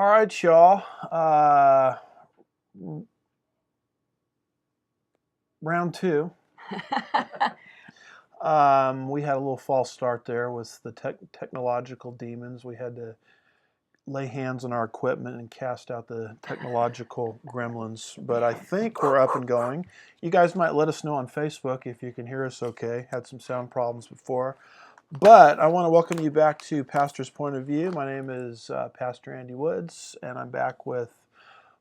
All right, y'all. Round two. We had a little false start there with the technological demons. We had to lay hands on our equipment and cast out the technological gremlins. But I think we're up and going. You guys might let us know on Facebook if you can hear us okay. Had some sound problems before. But I want to welcome you back to Pastor's Point of View. My name is Pastor Andy Woods, and I'm back with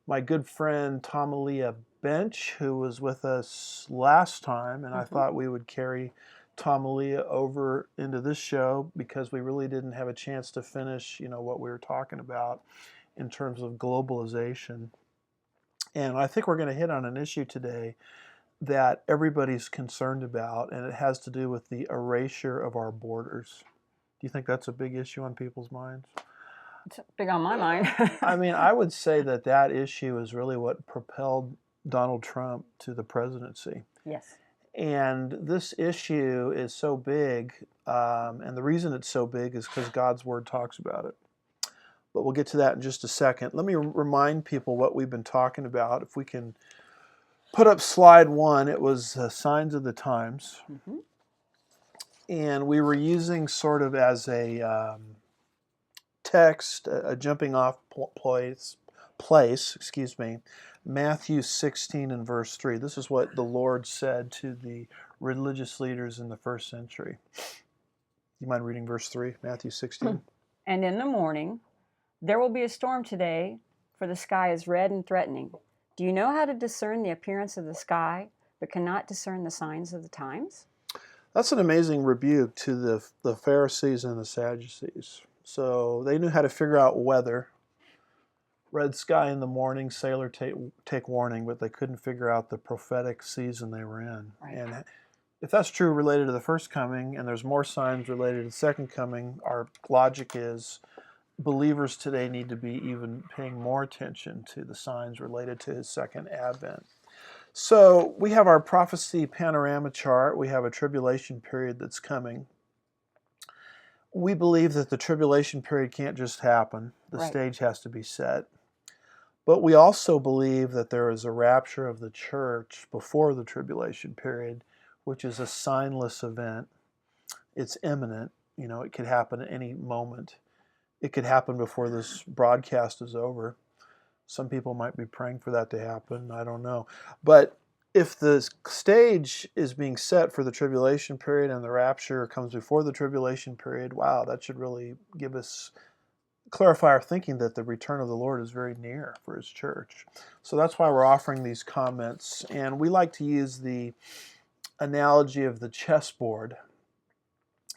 my good friend Tomalia Bench, who was with us last time, and I thought we would carry Tomalia over into this show because we really didn't have a chance to finish, what we were talking about in terms of globalization. And I think we're going to hit on an issue today that everybody's concerned about, and it has to do with the erasure of our borders. Do you think that's a big issue on people's minds? It's big on my mind. I mean, I would say that issue is really what propelled Donald Trump to the presidency. Yes. And this issue is so big, and the reason it's so big is because God's Word talks about it. But we'll get to that in just a second. Let me remind people what we've been talking about. If we can put up slide one, it was Signs of the Times. And we were using sort of as a text, a jumping off place, Matthew 16 and verse 3. This is what the Lord said to the religious leaders in the first century. You mind reading verse 3, Matthew 16? And in the morning, there will be a storm today, for the sky is red and threatening. Do you know how to discern the appearance of the sky, but cannot discern the signs of the times? That's an amazing rebuke to the Pharisees and the Sadducees. So they knew how to figure out weather. Red sky in the morning, sailor take warning, but they couldn't figure out the prophetic season they were in. Right. And if that's true related to the first coming, and there's more signs related to the second coming, our logic is believers today need to be even paying more attention to the signs related to his second advent. So we have our prophecy panorama chart. We have a tribulation period that's coming. We believe that the tribulation period can't just happen. The stage has to be set. But we also believe that there is a rapture of the church before the tribulation period, which is a signless event. It's imminent. It could happen at any moment. It could happen before this broadcast is over. Some people might be praying for that to happen. I don't know. But if the stage is being set for the tribulation period and the rapture comes before the tribulation period, wow, that should really clarify our thinking that the return of the Lord is very near for his church. So that's why we're offering these comments. And we like to use the analogy of the chessboard.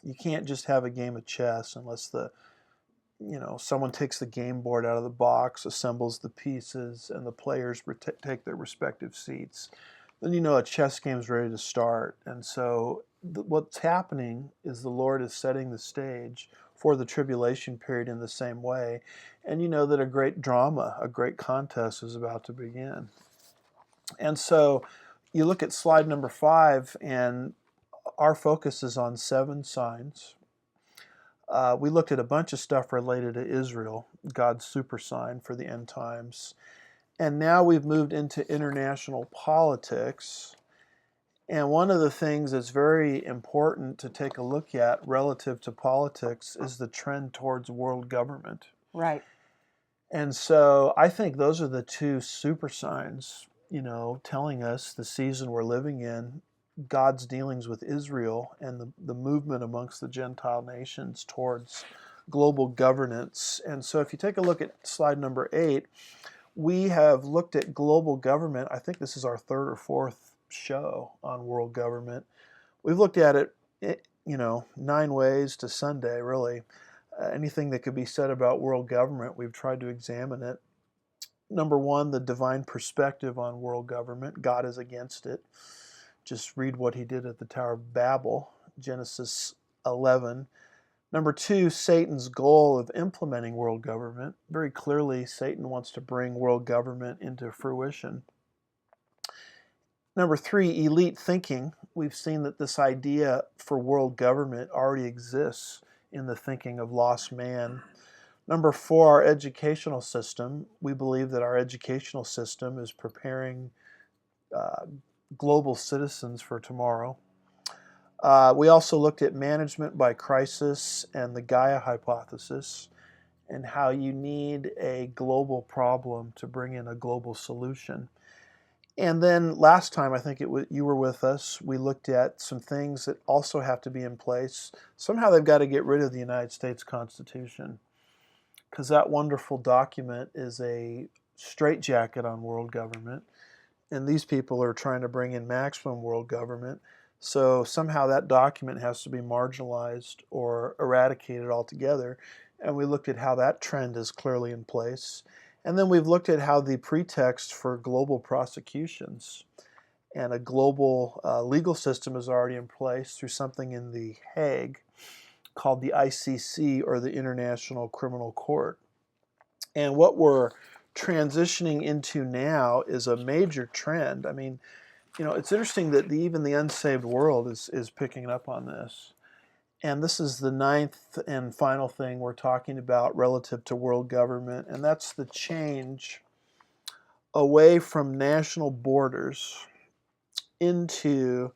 You can't just have a game of chess unless someone takes the game board out of the box, assembles the pieces, and the players take their respective seats. Then a chess game's ready to start. And so what's happening is the Lord is setting the stage for the tribulation period in the same way. And you know that a great drama, a great contest is about to begin. And so you look at slide number 5, and our focus is on 7 signs. We looked at a bunch of stuff related to Israel, God's super sign for the end times. And now we've moved into international politics. And one of the things that's very important to take a look at relative to politics is the trend towards world government. Right. And so I think those are the 2 super signs, telling us the season we're living in, God's dealings with Israel and the movement amongst the Gentile nations towards global governance. And so if you take a look at slide number 8, we have looked at global government. I think this is our 3rd or 4th show on world government. We've looked at it, 9 ways to Sunday, really. Anything that could be said about world government, we've tried to examine it. Number 1, the divine perspective on world government. God is against it. Just read what he did at the Tower of Babel, Genesis 11. Number 2, Satan's goal of implementing world government. Very clearly, Satan wants to bring world government into fruition. Number 3, elite thinking. We've seen that this idea for world government already exists in the thinking of lost man. Number four, our educational system. We believe that our educational system is preparing uh, global citizens for tomorrow. We also looked at management by crisis and the Gaia hypothesis, and how you need a global problem to bring in a global solution. And then last time, I think you were with us, we looked at some things that also have to be in place. Somehow they've got to get rid of the United States Constitution, because that wonderful document is a straitjacket on world government, and these people are trying to bring in maximum world government. So somehow that document has to be marginalized or eradicated altogether. And we looked at how that trend is clearly in place. And then we've looked at how the pretext for global prosecutions and a global legal system is already in place through something in The Hague called the ICC, or the International Criminal Court. And what we're transitioning into now is a major trend. I mean, it's interesting that even the unsaved world is picking up on this. And this is the ninth and final thing we're talking about relative to world government, and that's the change away from national borders into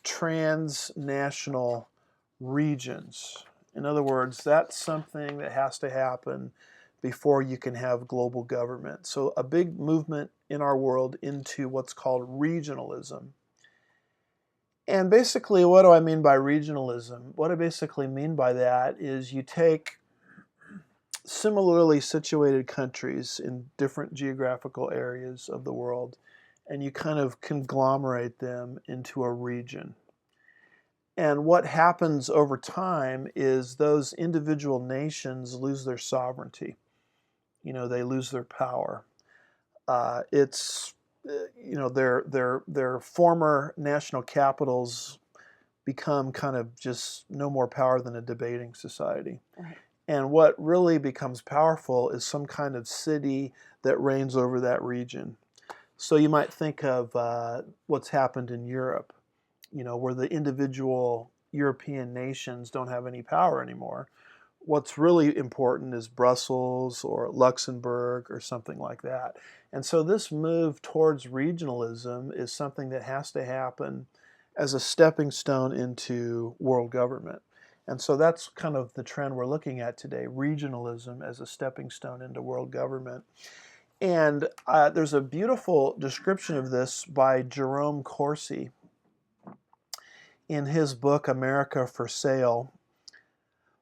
transnational regions. In other words, that's something that has to happen before you can have global government. So a big movement in our world into what's called regionalism. And basically, what do I mean by regionalism? What I basically mean by that is you take similarly situated countries in different geographical areas of the world, and you kind of conglomerate them into a region. And what happens over time is those individual nations lose their sovereignty. They lose their power. It's their former national capitals become kind of just no more power than a debating society. Right. And what really becomes powerful is some kind of city that reigns over that region. So you might think of what's happened in Europe, where the individual European nations don't have any power anymore. What's really important is Brussels or Luxembourg or something like that. And so this move towards regionalism is something that has to happen as a stepping stone into world government. And so that's kind of the trend we're looking at today, regionalism as a stepping stone into world government. And there's a beautiful description of this by Jerome Corsi in his book, America for Sale,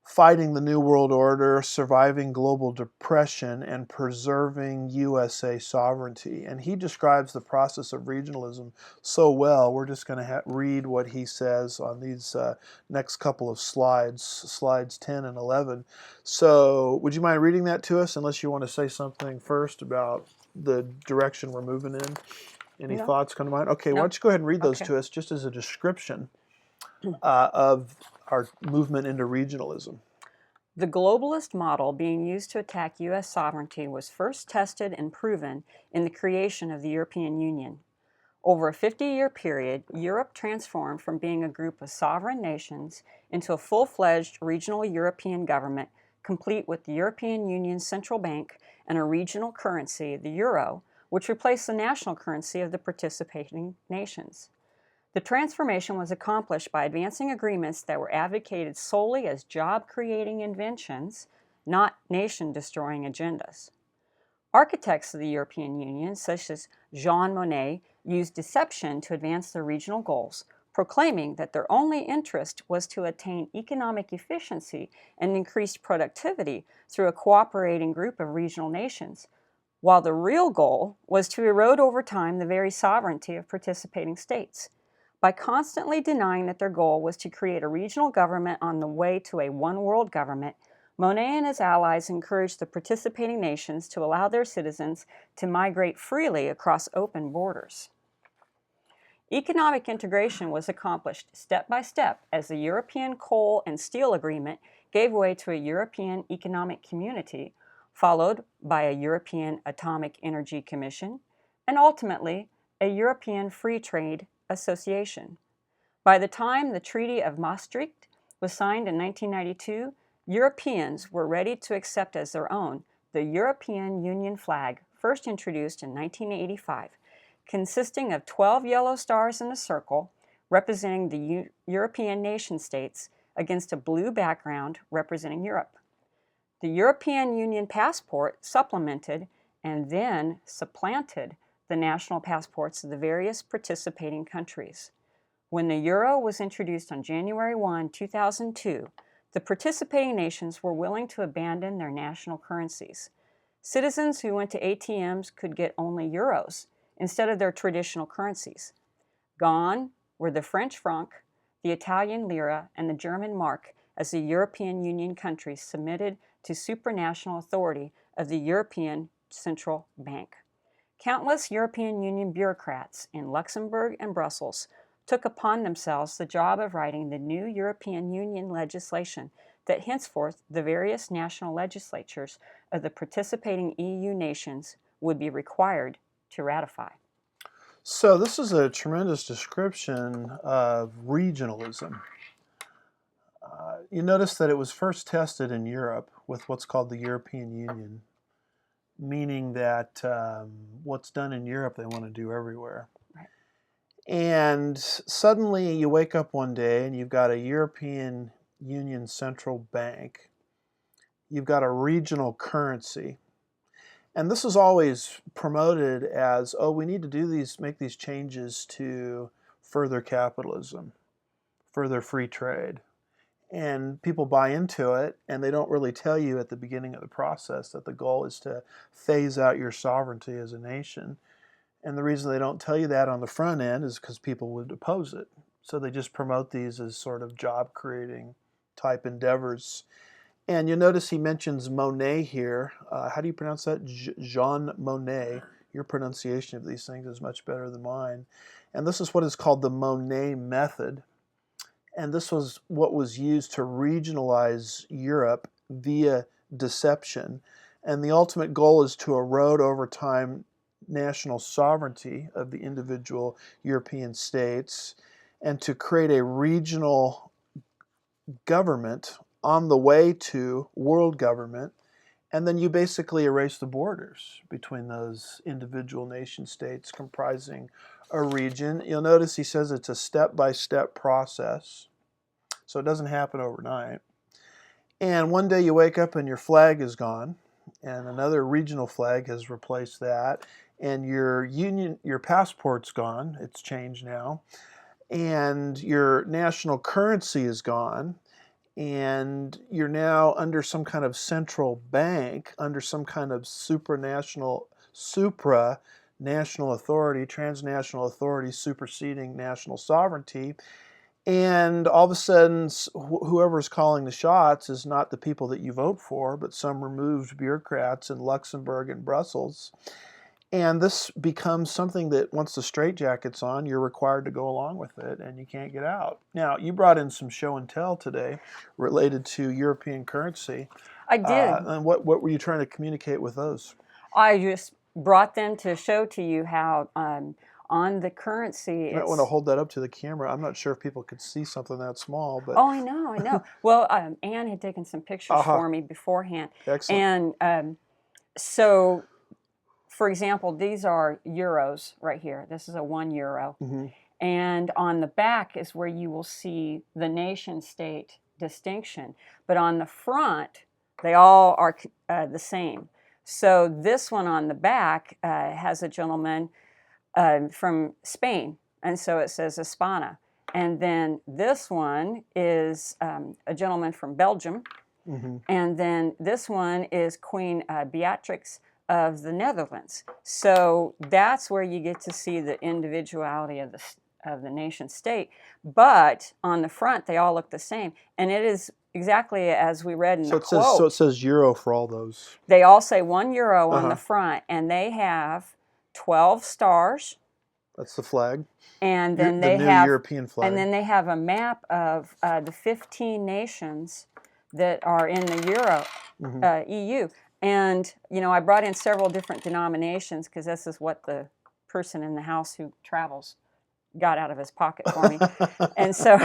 Fighting the New World Order, Surviving Global Depression, and Preserving USA Sovereignty. And he describes the process of regionalism so well. We're just going to read what he says on these next couple of slides 10 and 11. So would you mind reading that to us, unless you want to say something first about the direction we're moving in? Any No. thoughts come to mind? Okay, No. why don't you go ahead and read those Okay. to us just as a description of our movement into regionalism. The globalist model being used to attack U.S. sovereignty was first tested and proven in the creation of the European Union. Over a 50-year period, Europe transformed from being a group of sovereign nations into a full-fledged regional European government, complete with the European Union's central bank and a regional currency, the euro, which replaced the national currency of the participating nations. The transformation was accomplished by advancing agreements that were advocated solely as job-creating inventions, not nation-destroying agendas. Architects of the European Union, such as Jean Monnet, used deception to advance their regional goals, proclaiming that their only interest was to attain economic efficiency and increased productivity through a cooperating group of regional nations, while the real goal was to erode over time the very sovereignty of participating states. By constantly denying that their goal was to create a regional government on the way to a one-world government, Monnet and his allies encouraged the participating nations to allow their citizens to migrate freely across open borders. Economic integration was accomplished step by step as the European Coal and Steel Agreement gave way to a European Economic Community, followed by a European Atomic Energy Commission, and ultimately a European Free Trade Association. By the time the Treaty of Maastricht was signed in 1992, Europeans were ready to accept as their own the European Union flag, first introduced in 1985, consisting of 12 yellow stars in a circle representing the European nation states against a blue background representing Europe. The European Union passport supplemented and then supplanted the national passports of the various participating countries. When the euro was introduced on January 1, 2002, the participating nations were willing to abandon their national currencies. Citizens who went to ATMs could get only euros instead of their traditional currencies. Gone were the French franc, the Italian lira, and the German mark as the European Union countries submitted to supranational authority of the European Central Bank. Countless European Union bureaucrats in Luxembourg and Brussels took upon themselves the job of writing the new European Union legislation that henceforth the various national legislatures of the participating EU nations would be required to ratify. So this is a tremendous description of regionalism. You notice that it was first tested in Europe with what's called the European Union, meaning that what's done in Europe they want to do everywhere. Right. And suddenly you wake up one day and you've got a European Union central bank. You've got a regional currency. And this is always promoted as, oh, we need to do these, make these changes to further capitalism, further free trade. And people buy into it, and they don't really tell you at the beginning of the process that the goal is to phase out your sovereignty as a nation. And the reason they don't tell you that on the front end is because people would oppose it. So they just promote these as sort of job-creating type endeavors. And you'll notice he mentions Monnet here. How do you pronounce that? Jean Monnet. Your pronunciation of these things is much better than mine. And this is what is called the Monnet method. And this was what was used to regionalize Europe via deception. And the ultimate goal is to erode over time national sovereignty of the individual European states and to create a regional government on the way to world government. And then you basically erase the borders between those individual nation states comprising a region. You'll notice he says it's a step-by-step process, so it doesn't happen overnight. And one day you wake up and your flag is gone, and another regional flag has replaced that, and your passport's gone, it's changed now, and your national currency is gone, and you're now under some kind of central bank, under some kind of supranational authority, transnational authority superseding national sovereignty. And all of a sudden, whoever's calling the shots is not the people that you vote for, but some removed bureaucrats in Luxembourg and Brussels. And this becomes something that once the straitjacket's on, you're required to go along with it, and you can't get out. Now, you brought in some show and tell today related to European currency. I did. And what were you trying to communicate with those? I just brought them to show to you how on the currency. You might want to hold that up to the camera. I'm not sure if people could see something that small, but oh, I know. Well, Anne had taken some pictures for me beforehand. Excellent. And so, for example, these are euros right here. This is a €1. Mm-hmm. And on the back is where you will see the nation-state distinction. But on the front, they all are the same. So this one on the back has a gentleman from Spain, and so it says España. And then this one is a gentleman from Belgium, mm-hmm. and then this one is Queen Beatrix of the Netherlands. So that's where you get to see the individuality of the nation state. But on the front, they all look the same, and it is exactly as we read in the quote. So it says euro for all those. They all say €1 on the front, and they have 12 stars. That's the flag. And then the new European flag. And then they have a map of the 15 nations that are in the EU. And, I brought in several different denominations because this is what the person in the house who travels got out of his pocket for me. And so...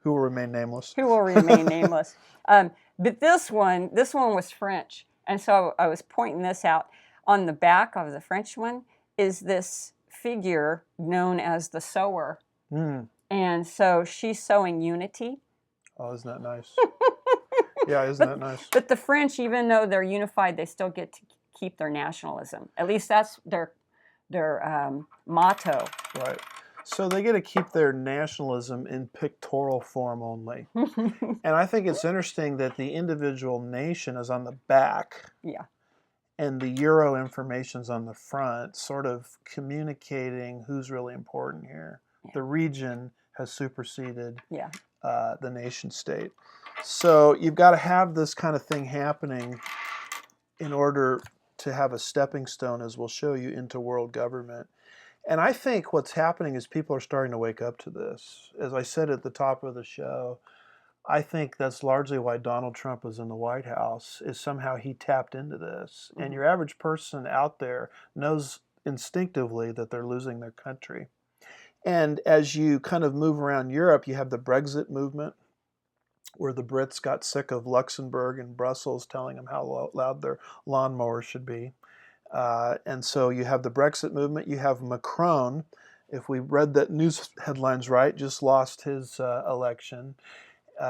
Who will remain nameless. Who will remain nameless. But this one was French. And so I was pointing this out. On the back of the French one is this figure known as the sower. Mm. And so she's sowing unity. Oh, isn't that nice? Yeah, isn't that nice? But the French, even though they're unified, they still get to keep their nationalism. At least that's their motto. Right. So they get to keep their nationalism in pictorial form only. And I think it's interesting that the individual nation is on the back. Yeah. And the Euro information's on the front, sort of communicating who's really important here. Yeah. The region has superseded the nation state. So you've got to have this kind of thing happening in order to have a stepping stone, as we'll show you, into world government. And I think what's happening is people are starting to wake up to this. As I said at the top of the show, I think that's largely why Donald Trump was in the White House, is somehow he tapped into this. Mm-hmm. And your average person out there knows instinctively that they're losing their country. And as you kind of move around Europe, you have the Brexit movement, where the Brits got sick of Luxembourg and Brussels telling them how loud their lawnmower should be. And so you have the Brexit movement. You have Macron, if we read the news headlines right, just lost his election.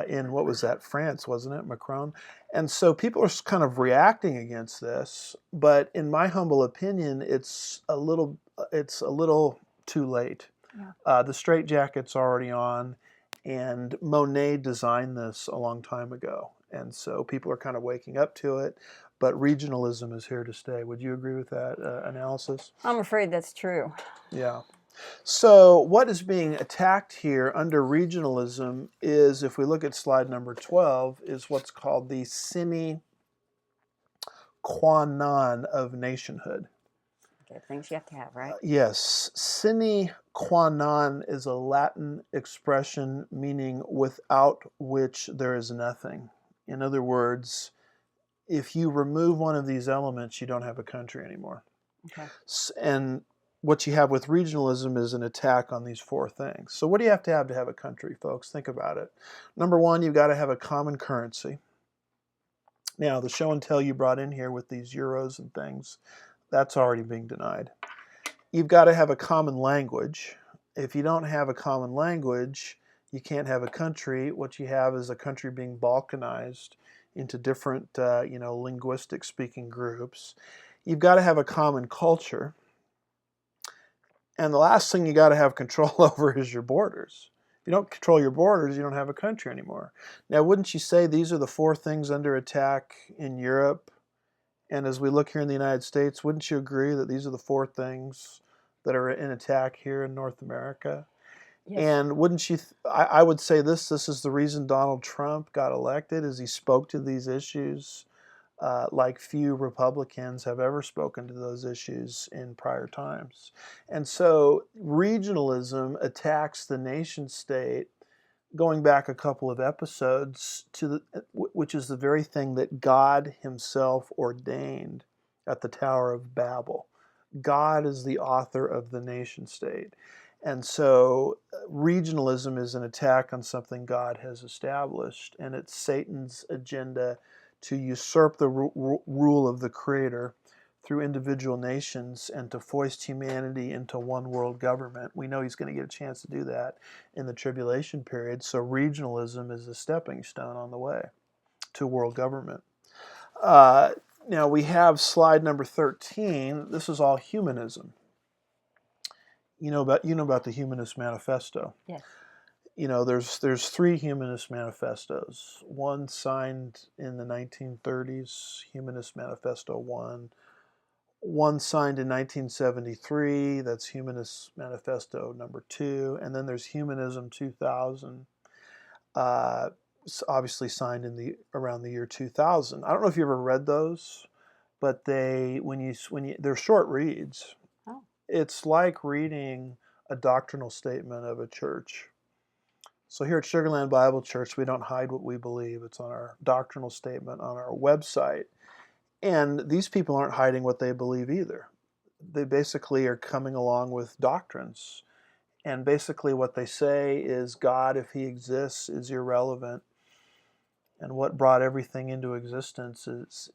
In, what was that, France, wasn't it, Macron? And so people are kind of reacting against this, but in my humble opinion, it's a little too late. Yeah. The straitjacket's already on, and Monet designed this a long time ago, and so people are kind of waking up to it, but regionalism is here to stay. Would you agree with that analysis? I'm afraid that's true. Yeah. So what is being attacked here under regionalism is, if we look at slide number 12, is what's called the sine qua non of nationhood. Okay, things you have to have, right? Yes. Sine qua non is a Latin expression meaning without which there is nothing. In other words, if you remove one of these elements, you don't have a country anymore. Okay. And what you have with regionalism is an attack on these four things. So what do you have to have a country, folks? Think about it. Number one, you've got to have a common currency. Now, the show and tell you brought in here with these euros and things, that's already being denied. You've got to have a common language. If you don't have a common language, you can't have a country. What you have is a country being balkanized into different, linguistic speaking groups. You've got to have a common culture. And the last thing you got to have control over is your borders. If you don't control your borders, you don't have a country anymore. Now, wouldn't you say these are the four things under attack in Europe? And as we look here in the United States, wouldn't you agree that these are the four things that are in attack here in North America? Yes. And wouldn't you, I would say this is the reason Donald Trump got elected, is he spoke to these issues like few Republicans have ever spoken to those issues in prior times. And so regionalism attacks the nation state, going back a couple of episodes, which is the very thing that God himself ordained at the Tower of Babel. God is the author of the nation state. And so regionalism is an attack on something God has established, and it's Satan's agenda to usurp the rule of the Creator through individual nations and to foist humanity into one world government. We know he's going to get a chance to do that in the tribulation period, so regionalism is a stepping stone on the way to world government. Now we have slide number 13. This is all humanism. You know about the Humanist Manifesto. Yes. There's three Humanist manifestos. One signed in the 1930s, Humanist Manifesto 1. One signed in 1973, that's Humanist Manifesto number 2. And then there's Humanism 2000, obviously signed around the year 2000. I don't know if you ever read those, but they're short reads. Oh. It's like reading a doctrinal statement of a church. So here at Sugarland Bible Church, we don't hide what we believe. It's on our doctrinal statement on our website. And these people aren't hiding what they believe either. They basically are coming along with doctrines. And basically what they say is God, if he exists, is irrelevant. And what brought everything into existence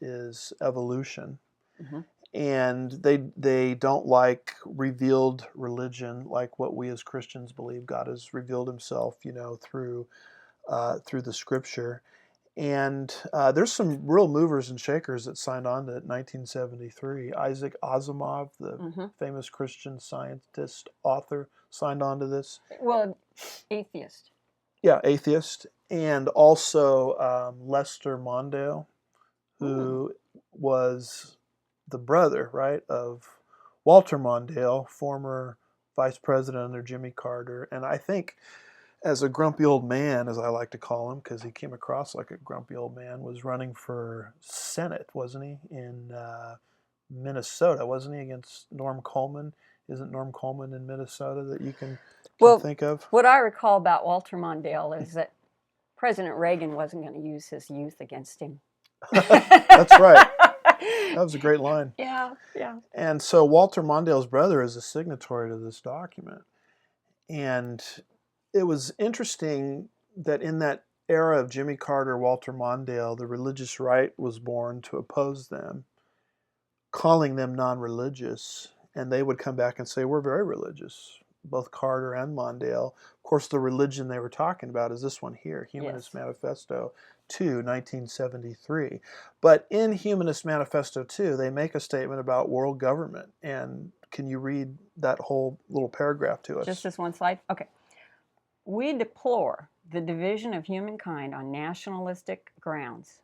is evolution. Mm-hmm. And they don't like revealed religion, like what we as Christians believe. God has revealed himself, through the scripture. And there's some real movers and shakers that signed on to it in 1973. Isaac Asimov, the Mm-hmm. famous Christian scientist, author, signed on to this. Well, atheist. Yeah, atheist. And also Lester Mondale, who was the brother, right, of Walter Mondale, former vice president under Jimmy Carter. And I think as a grumpy old man, as I like to call him, because he came across like a grumpy old man, was running for Senate, wasn't he, in Minnesota, wasn't he, against Norm Coleman? Isn't Norm Coleman in Minnesota that you can Well, think of? what I recall about Walter Mondale is that President Reagan wasn't going to use his youth against him. That's right. That was a great line. Yeah, yeah. And so Walter Mondale's brother is a signatory to this document. And it was interesting that in that era of Jimmy Carter, Walter Mondale, the religious right was born to oppose them, calling them non-religious. And they would come back and say, we're very religious, both Carter and Mondale. Of course, the religion they were talking about is this one here, Humanist Yes. Manifesto 2, 1973. But in Humanist Manifesto 2, they make a statement about world government. And can you read that whole little paragraph to us? Just this one slide? Okay. We deplore the division of humankind on nationalistic grounds.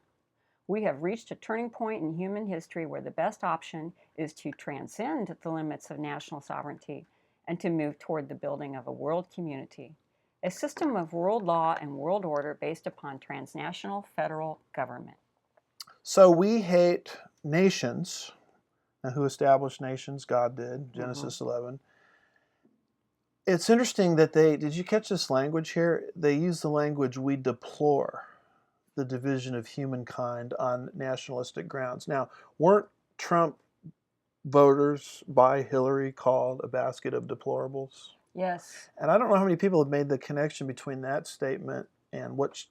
We have reached a turning point in human history where the best option is to transcend the limits of national sovereignty and to move toward the building of a world community, a system of world law and world order based upon transnational federal government. So we hate nations. Now, who established nations? God did, Genesis 11. It's interesting that did you catch this language here? They use the language, we deplore the division of humankind on nationalistic grounds. Now, weren't Trump voters by Hillary called a basket of deplorables? Yes. And I don't know how many people have made the connection between that statement and what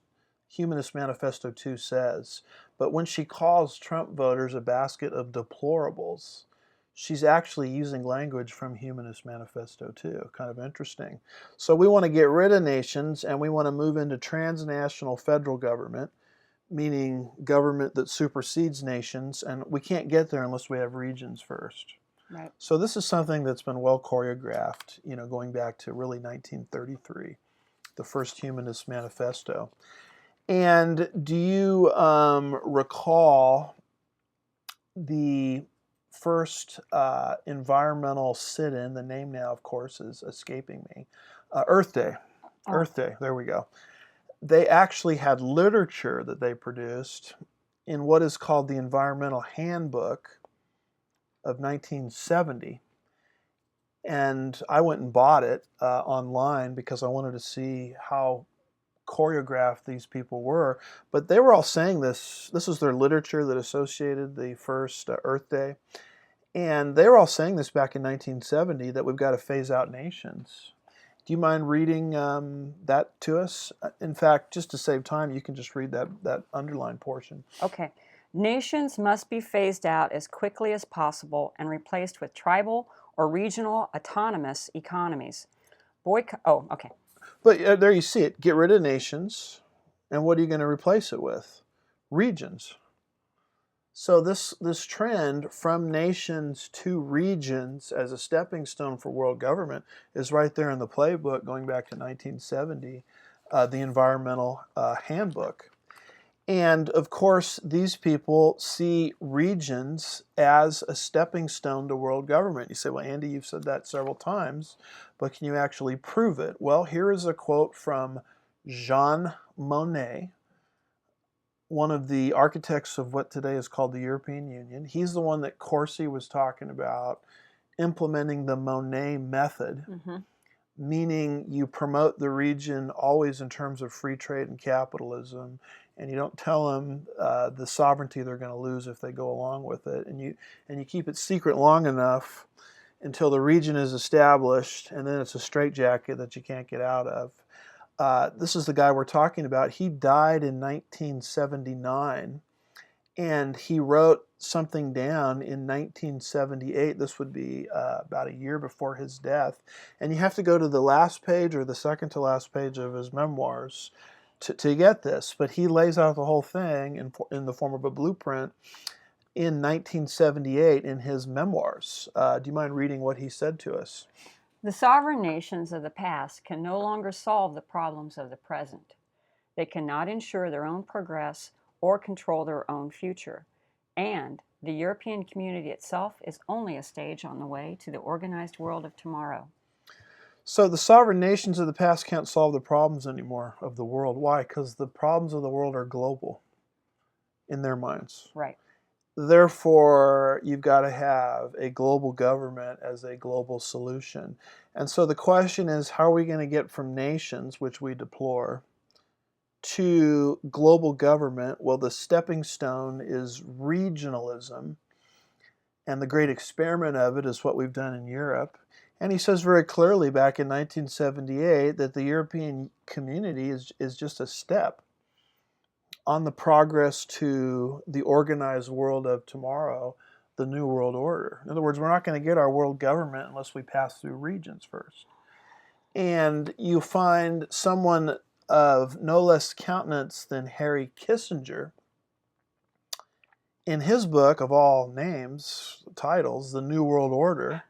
Humanist Manifesto 2 says. But when she calls Trump voters a basket of deplorables, she's actually using language from Humanist Manifesto 2. Kind of interesting. So we want to get rid of nations and we want to move into transnational federal government, meaning government that supersedes nations, and we can't get there unless we have regions first. Right. So this is something that's been well choreographed, going back to really 1933, the first Humanist Manifesto. And do you recall the first environmental sit-in? The name now, of course, is escaping me. Earth Day. Oh. Earth Day. There we go. They actually had literature that they produced in what is called the Environmental Handbook of 1970. And I went and bought it online because I wanted to see how choreographed these people were. But they were all saying this. This was their literature that associated the first Earth Day. And they were all saying this back in 1970, that we've got to phase out nations. Do you mind reading that to us? In fact, just to save time, you can just read that underlined portion. Okay. Nations must be phased out as quickly as possible and replaced with tribal or regional autonomous economies. Okay. But there you see it. Get rid of nations, and what are you going to replace it with? Regions. So this trend from nations to regions as a stepping stone for world government is right there in the playbook going back to 1970, the Environmental Handbook. And of course, these people see regions as a stepping stone to world government. You say, well, Andy, you've said that several times, but can you actually prove it? Well, here is a quote from Jean Monnet, one of the architects of what today is called the European Union. He's the one that Corsi was talking about, implementing the Monnet method, meaning you promote the region always in terms of free trade and capitalism, and you don't tell them the sovereignty they're going to lose if they go along with it, and you keep it secret long enough until the region is established, and then it's a straitjacket that you can't get out of. This is the guy we're talking about. He died in 1979, and he wrote something down in 1978. This would be about a year before his death. And you have to go to the last page or the second to last page of his memoirs to get this. But he lays out the whole thing in the form of a blueprint in 1978 in his memoirs. Do you mind reading what he said to us? The sovereign nations of the past can no longer solve the problems of the present. They cannot ensure their own progress or control their own future. And the European community itself is only a stage on the way to the organized world of tomorrow. So the sovereign nations of the past can't solve the problems anymore of the world. Why? Because the problems of the world are global in their minds. Right. Therefore, you've got to have a global government as a global solution. And so the question is, how are we going to get from nations, which we deplore, to global government? Well, the stepping stone is regionalism, and the great experiment of it is what we've done in Europe. And he says very clearly back in 1978 that the European community is just a step on the progress to the organized world of tomorrow, the New World Order. In other words, we're not going to get our world government unless we pass through regions first. And you find someone of no less countenance than Harry Kissinger, in his book, of all names, titles, The New World Order,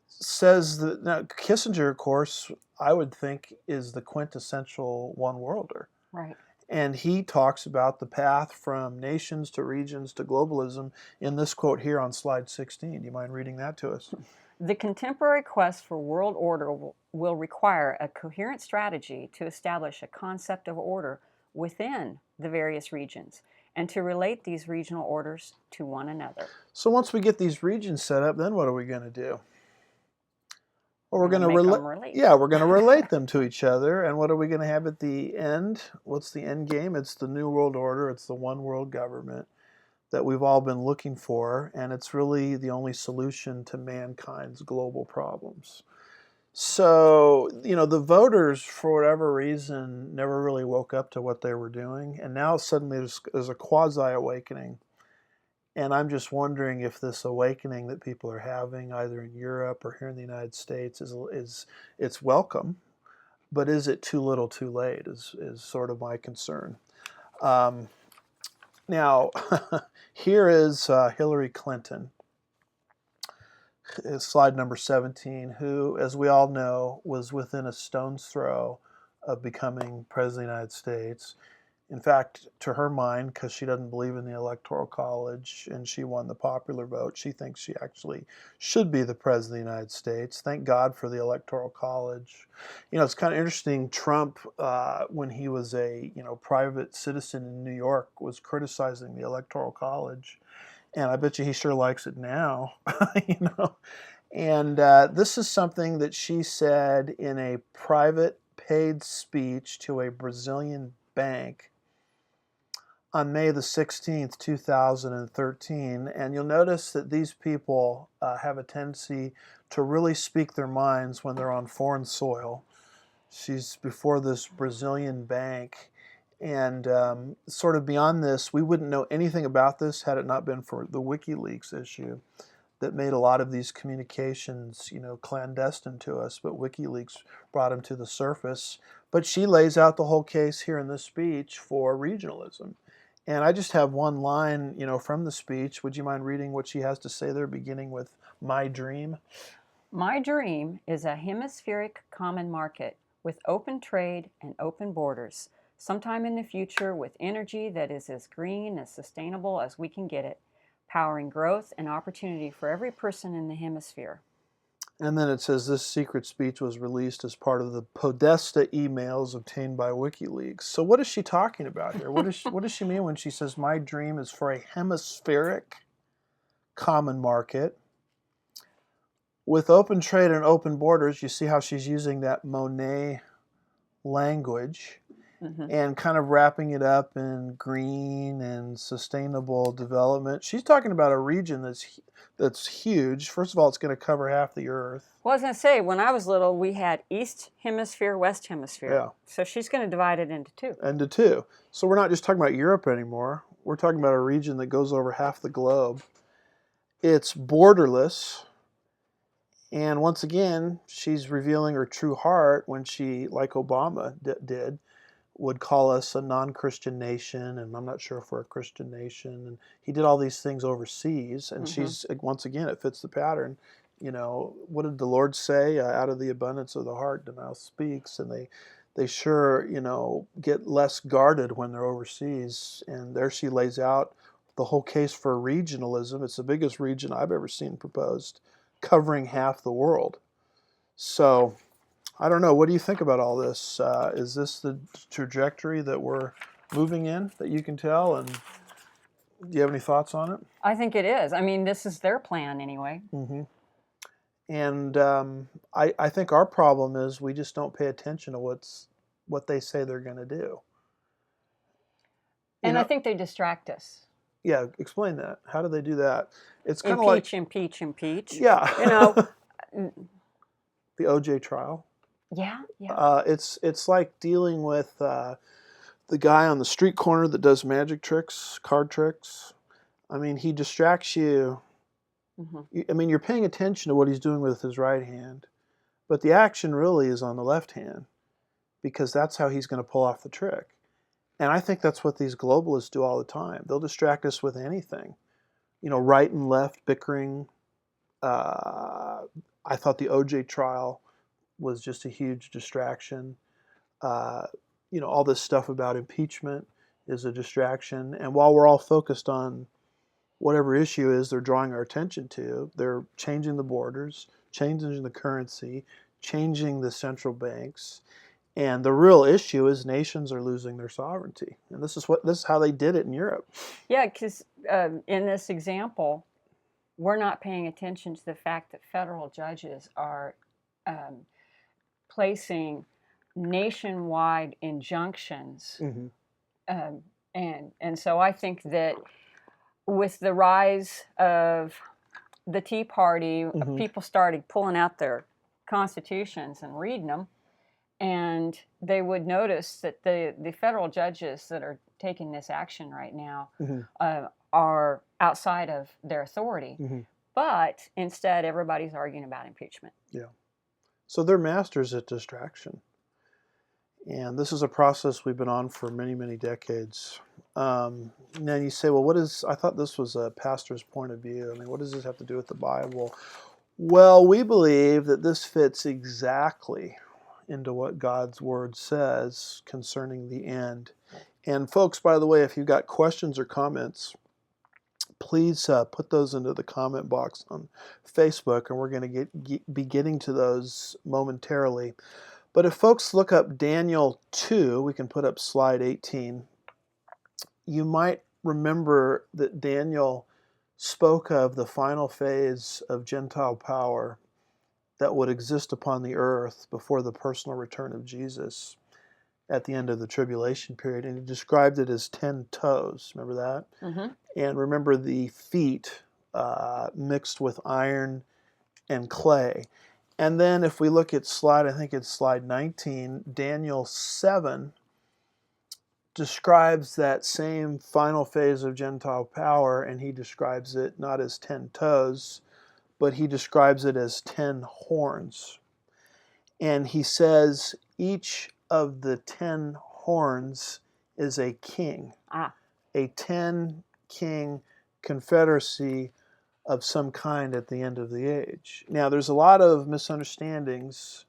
says that, now Kissinger, of course, I would think is the quintessential one-worlder. Right. And he talks about the path from nations to regions to globalism in this quote here on slide 16. Do you mind reading that to us? The contemporary quest for world order will require a coherent strategy to establish a concept of order within the various regions and to relate these regional orders to one another. So once we get these regions set up, then what are we going to do? Well, we're going to relate. Yeah, we're going to relate them to each other. And what are we going to have at the end? What's the end game? It's the New World Order. It's the one world government that we've all been looking for, and it's really the only solution to mankind's global problems. So, the voters, for whatever reason, never really woke up to what they were doing, and now suddenly there's a quasi-awakening. And I'm just wondering if this awakening that people are having, either in Europe or here in the United States, is it's welcome, but is it too little, too late? Is sort of my concern. Now, here is Hillary Clinton, slide number 17, who, as we all know, was within a stone's throw of becoming President of the United States. In fact, to her mind, because she doesn't believe in the Electoral College and she won the popular vote, she thinks she actually should be the President of the United States. Thank God for the Electoral College. It's kind of interesting. Trump, when he was a private citizen in New York, was criticizing the Electoral College. And I bet you he sure likes it now. And this is something that she said in a private paid speech to a Brazilian bank on May the 16th, 2013. And you'll notice that these people have a tendency to really speak their minds when they're on foreign soil. She's before this Brazilian bank. And sort of beyond this, we wouldn't know anything about this had it not been for the WikiLeaks issue that made a lot of these communications, clandestine to us. But WikiLeaks brought them to the surface. But she lays out the whole case here in this speech for regionalism. And I just have one line, from the speech. Would you mind reading what she has to say there, beginning with "My dream"? My dream is a hemispheric common market with open trade and open borders, sometime in the future with energy that is as green and sustainable as we can get it, powering growth and opportunity for every person in the hemisphere. And then it says this secret speech was released as part of the Podesta emails obtained by WikiLeaks. So what is she talking about here? What does she mean when she says my dream is for a hemispheric common market with open trade and open borders? You see how she's using that Monet language. and kind of wrapping it up in green and sustainable development. She's talking about a region that's huge. First of all, it's going to cover half the earth. Well, I was going to say, when I was little, we had East Hemisphere, West Hemisphere. Yeah. So she's going to divide it into two. Into two. So we're not just talking about Europe anymore. We're talking about a region that goes over half the globe. It's borderless. And once again, she's revealing her true heart when she, like Obama did, would call us a non-Christian nation, and I'm not sure if we're a Christian nation. And he did all these things overseas, and she's, once again, it fits the pattern. You know, what did the Lord say? Out of the abundance of the heart, the mouth speaks. And they sure, you know, get less guarded when they're overseas. And there she lays out the whole case for regionalism. It's the biggest region I've ever seen proposed, covering half the world. So I don't know. What do you think about all this? Is this the trajectory that we're moving in, that you can tell? And do you have any thoughts on it? I think it is. I mean, this is their plan anyway. And I think our problem is we just don't pay attention to what they say they're going to do. And I think they distract us. Yeah, explain that. How do they do that? It's kind of like impeach. Yeah. You know. The OJ trial. Yeah. It's like dealing with the guy on the street corner that does magic tricks, card tricks. I mean, he distracts you. I mean, you're paying attention to what he's doing with his right hand, but the action really is on the left hand, because that's how he's going to pull off the trick. And I think that's what these globalists do all the time. They'll distract us with anything. You know, right and left bickering. I thought the OJ trial was just a huge distraction. You know, all this stuff about impeachment is a distraction. And while we're all focused on whatever issue is they're drawing our attention to, they're changing the borders, changing the currency, changing the central banks. And the real issue is nations are losing their sovereignty. And this is how they did it in Europe. Yeah, because in this example, we're not paying attention to the fact that federal judges are placing nationwide injunctions. And so I think that with the rise of the Tea Party, people started pulling out their constitutions and reading them, and they would notice that the federal judges that are taking this action right now are outside of their authority. But instead, everybody's arguing about impeachment. Yeah. So they're masters at distraction. And this is a process we've been on for many, many decades. Now you say, well, I thought this was a pastor's point of view. I mean, what does this have to do with the Bible? Well, we believe that this fits exactly into what God's Word says concerning the end. And folks, by the way, if you've got questions or comments, please put those into the comment box on Facebook, and we're going to be getting to those momentarily. But if folks look up Daniel 2, we can put up slide 18, you might remember that Daniel spoke of the final phase of Gentile power that would exist upon the earth before the personal return of Jesus at the end of the tribulation period. And he described it as 10 toes. Remember that? And remember the feet mixed with iron and clay. And then if we look at I think it's slide 19, Daniel 7 describes that same final phase of Gentile power, and he describes it not as 10 toes, but he describes it as 10 horns. And he says each of the 10 horns is a king, a 10-king confederacy of some kind at the end of the age. Now, there's a lot of misunderstandings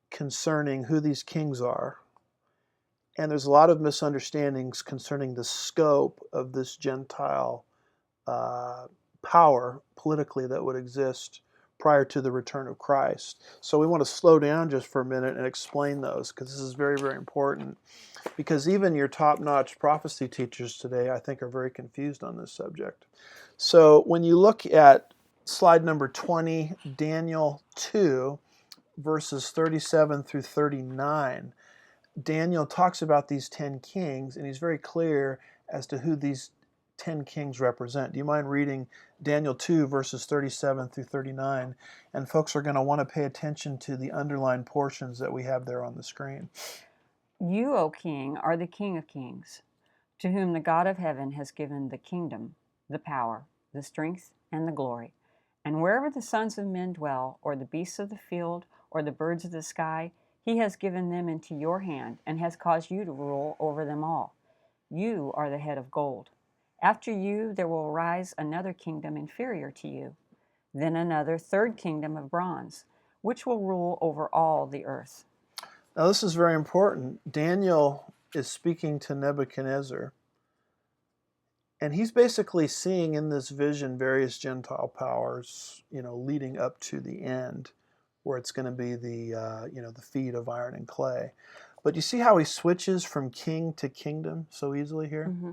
concerning who these kings are, and there's a lot of misunderstandings concerning the scope of this Gentile power politically that would exist prior to the return of Christ. So we want to slow down just for a minute and explain those, because this is very, very important. Because even your top-notch prophecy teachers today, I think, are very confused on this subject. So when you look at slide number 20, Daniel 2, verses 37 through 39, Daniel talks about these 10 kings, and he's very clear as to who these 10 kings represent. Do you mind reading Daniel 2, verses 37 through 39? And folks are going to want to pay attention to the underlined portions that we have there on the screen. You, O king, are the King of kings, to whom the God of heaven has given the kingdom, the power, the strength, and the glory. And wherever the sons of men dwell, or the beasts of the field, or the birds of the sky, he has given them into your hand, and has caused you to rule over them all. You are the head of gold. After you there will arise another kingdom inferior to you, then another third kingdom of bronze, which will rule over all the earth. Now, this is very important. Daniel is speaking to Nebuchadnezzar, and he's basically seeing in this vision various Gentile powers, leading up to the end, where it's going to be the feet of iron and clay. But you see how he switches from king to kingdom so easily here? Mm-hmm.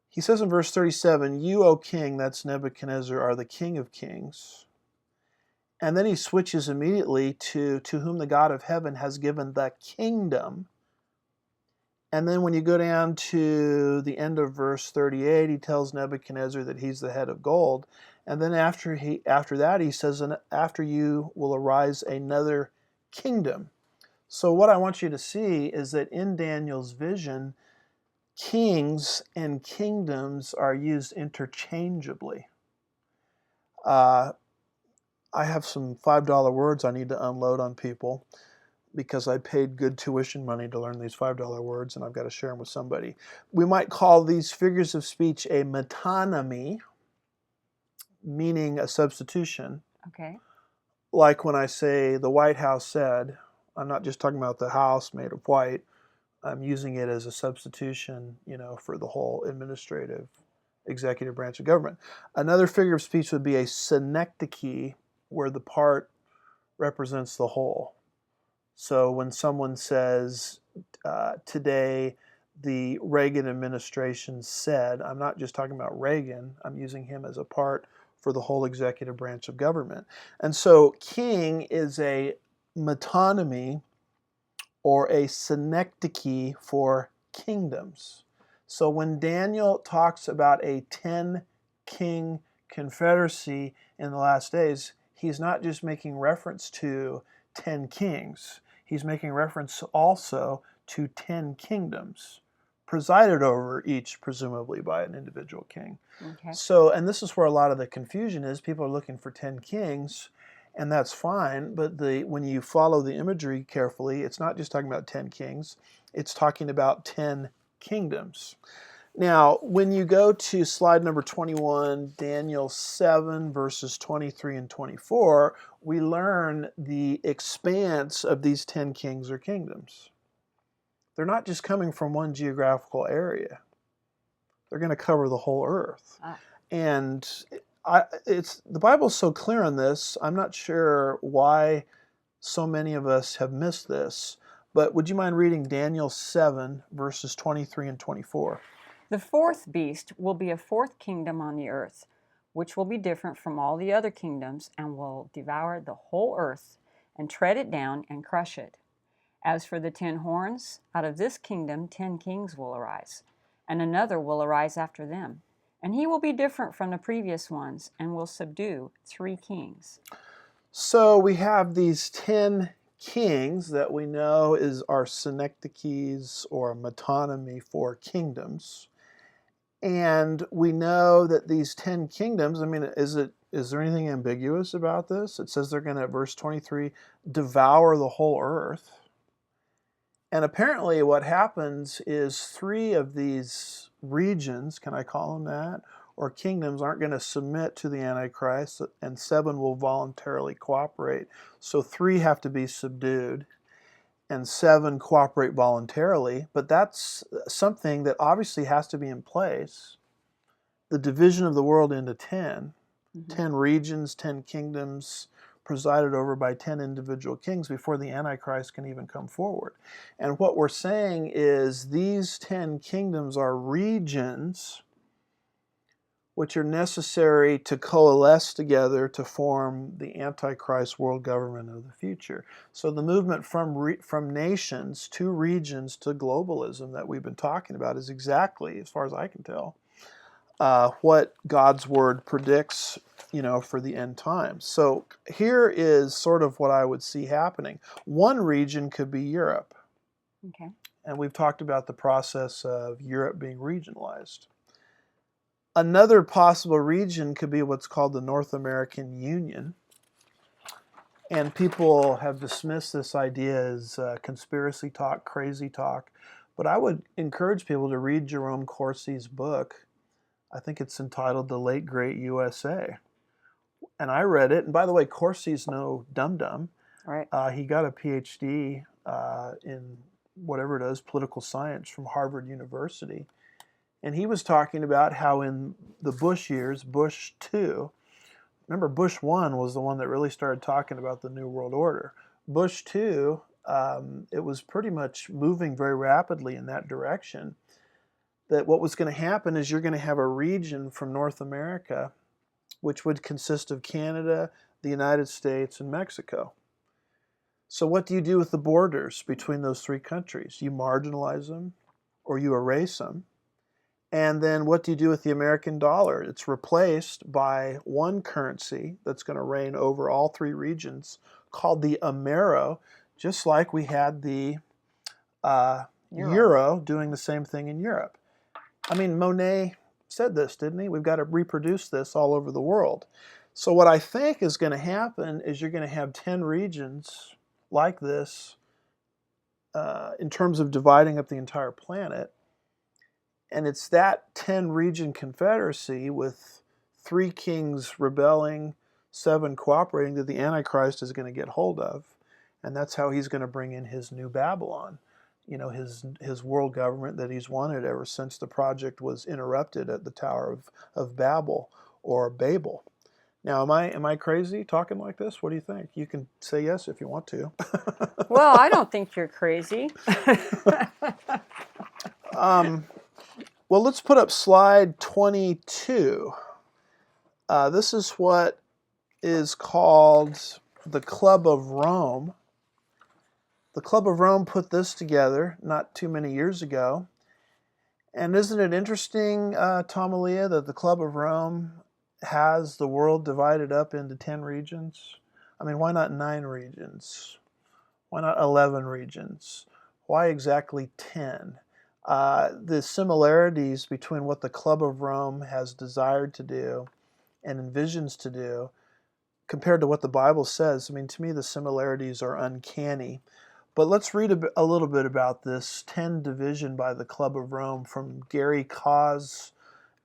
He says in verse 37, you, O king, that's Nebuchadnezzar, are the king of kings. And then he switches immediately to whom the God of heaven has given the kingdom. And then when you go down to the end of verse 38, he tells Nebuchadnezzar that he's the head of gold. And then after that, he says, and after you will arise another kingdom. So what I want you to see is that in Daniel's vision, kings and kingdoms are used interchangeably. I have some $5 words I need to unload on people because I paid good tuition money to learn these $5 words, and I've got to share them with somebody. We might call these figures of speech a metonymy, meaning a substitution. Okay. Like when I say the White House said, I'm not just talking about the house made of white. I'm using it as a substitution, for the whole administrative, executive branch of government. Another figure of speech would be a synecdoche, where the part represents the whole. So when someone says, today the Reagan administration said, I'm not just talking about Reagan, I'm using him as a part for the whole executive branch of government. And so king is a metonymy or a synecdoche for kingdoms. So when Daniel talks about a 10-king confederacy in the last days, he's not just making reference to 10 kings. He's making reference also to 10 kingdoms, presided over each presumably by an individual king. Okay. So, and this is where a lot of the confusion is. People are looking for 10 kings, and that's fine, but when you follow the imagery carefully, it's not just talking about 10 kings, it's talking about 10 kingdoms. Now, when you go to slide number 21, Daniel 7, verses 23 and 24, we learn the expanse of these 10 kings or kingdoms. They're not just coming from one geographical area. They're going to cover the whole earth. And the Bible's so clear on this, I'm not sure why so many of us have missed this. But would you mind reading Daniel 7, verses 23 and 24? The fourth beast will be a fourth kingdom on the earth, which will be different from all the other kingdoms and will devour the whole earth and tread it down and crush it. As for the 10 horns, out of this kingdom 10 kings will arise, and another will arise after them. And he will be different from the previous ones and will subdue 3 kings. So we have these 10 kings that we know are synecdoches or metonymy for kingdoms. And we know that these 10 kingdoms, is there anything ambiguous about this? It says they're going to, verse 23, devour the whole earth. And apparently what happens is 3 of these regions, can I call them that, or kingdoms, aren't going to submit to the Antichrist, and 7 will voluntarily cooperate. So 3 have to be subdued, and 7 cooperate voluntarily. But that's something that obviously has to be in place. The division of the world into 10, 10 regions, 10 kingdoms, presided over by 10 individual kings before the Antichrist can even come forward. And what we're saying is these 10 kingdoms are regions which are necessary to coalesce together to form the antichrist world government of the future. So the movement from nations to regions to globalism that we've been talking about is exactly, as far as I can tell, what God's word predicts, for the end times. So here is sort of what I would see happening. One region could be Europe. Okay. And we've talked about the process of Europe being regionalized. Another possible region could be what's called the North American Union. And people have dismissed this idea as conspiracy talk, crazy talk. But I would encourage people to read Jerome Corsi's book. I think it's entitled The Late Great USA. And I read it. And by the way, Corsi's no dum-dum. Right. He got a PhD in whatever it is, political science from Harvard University. And he was talking about how in the Bush years, Bush 2, remember Bush 1 was the one that really started talking about the New World Order. Bush 2, it was pretty much moving very rapidly in that direction. That what was going to happen is you're going to have a region from North America, which would consist of Canada, the United States, and Mexico. So what do you do with the borders between those three countries? You marginalize them or you erase them. And then what do you do with the American dollar? It's replaced by one currency that's going to reign over all three regions called the Amero, just like we had the Euro doing the same thing in Europe. I mean, Monet said this, didn't he? We've got to reproduce this all over the world. So what I think is going to happen is you're going to have 10 regions like this in terms of dividing up the entire planet. And it's that 10-region confederacy with 3 kings rebelling, 7 cooperating that the Antichrist is going to get hold of. And that's how he's going to bring in his new Babylon, his world government that he's wanted ever since the project was interrupted at the Tower of Babel or Babel. Now, am I crazy talking like this? What do you think? You can say yes if you want to. Well, I don't think you're crazy. Well, let's put up slide 22. This is what is called the Club of Rome. The Club of Rome put this together not too many years ago. And isn't it interesting, Tomalia, that the Club of Rome has the world divided up into 10 regions? I mean, why not 9 regions? Why not 11 regions? Why exactly 10? The similarities between what the Club of Rome has desired to do and envisions to do compared to what the Bible says, I mean, to me, the similarities are uncanny. But let's read a little bit about this 10 division by the Club of Rome from Gary Kaw's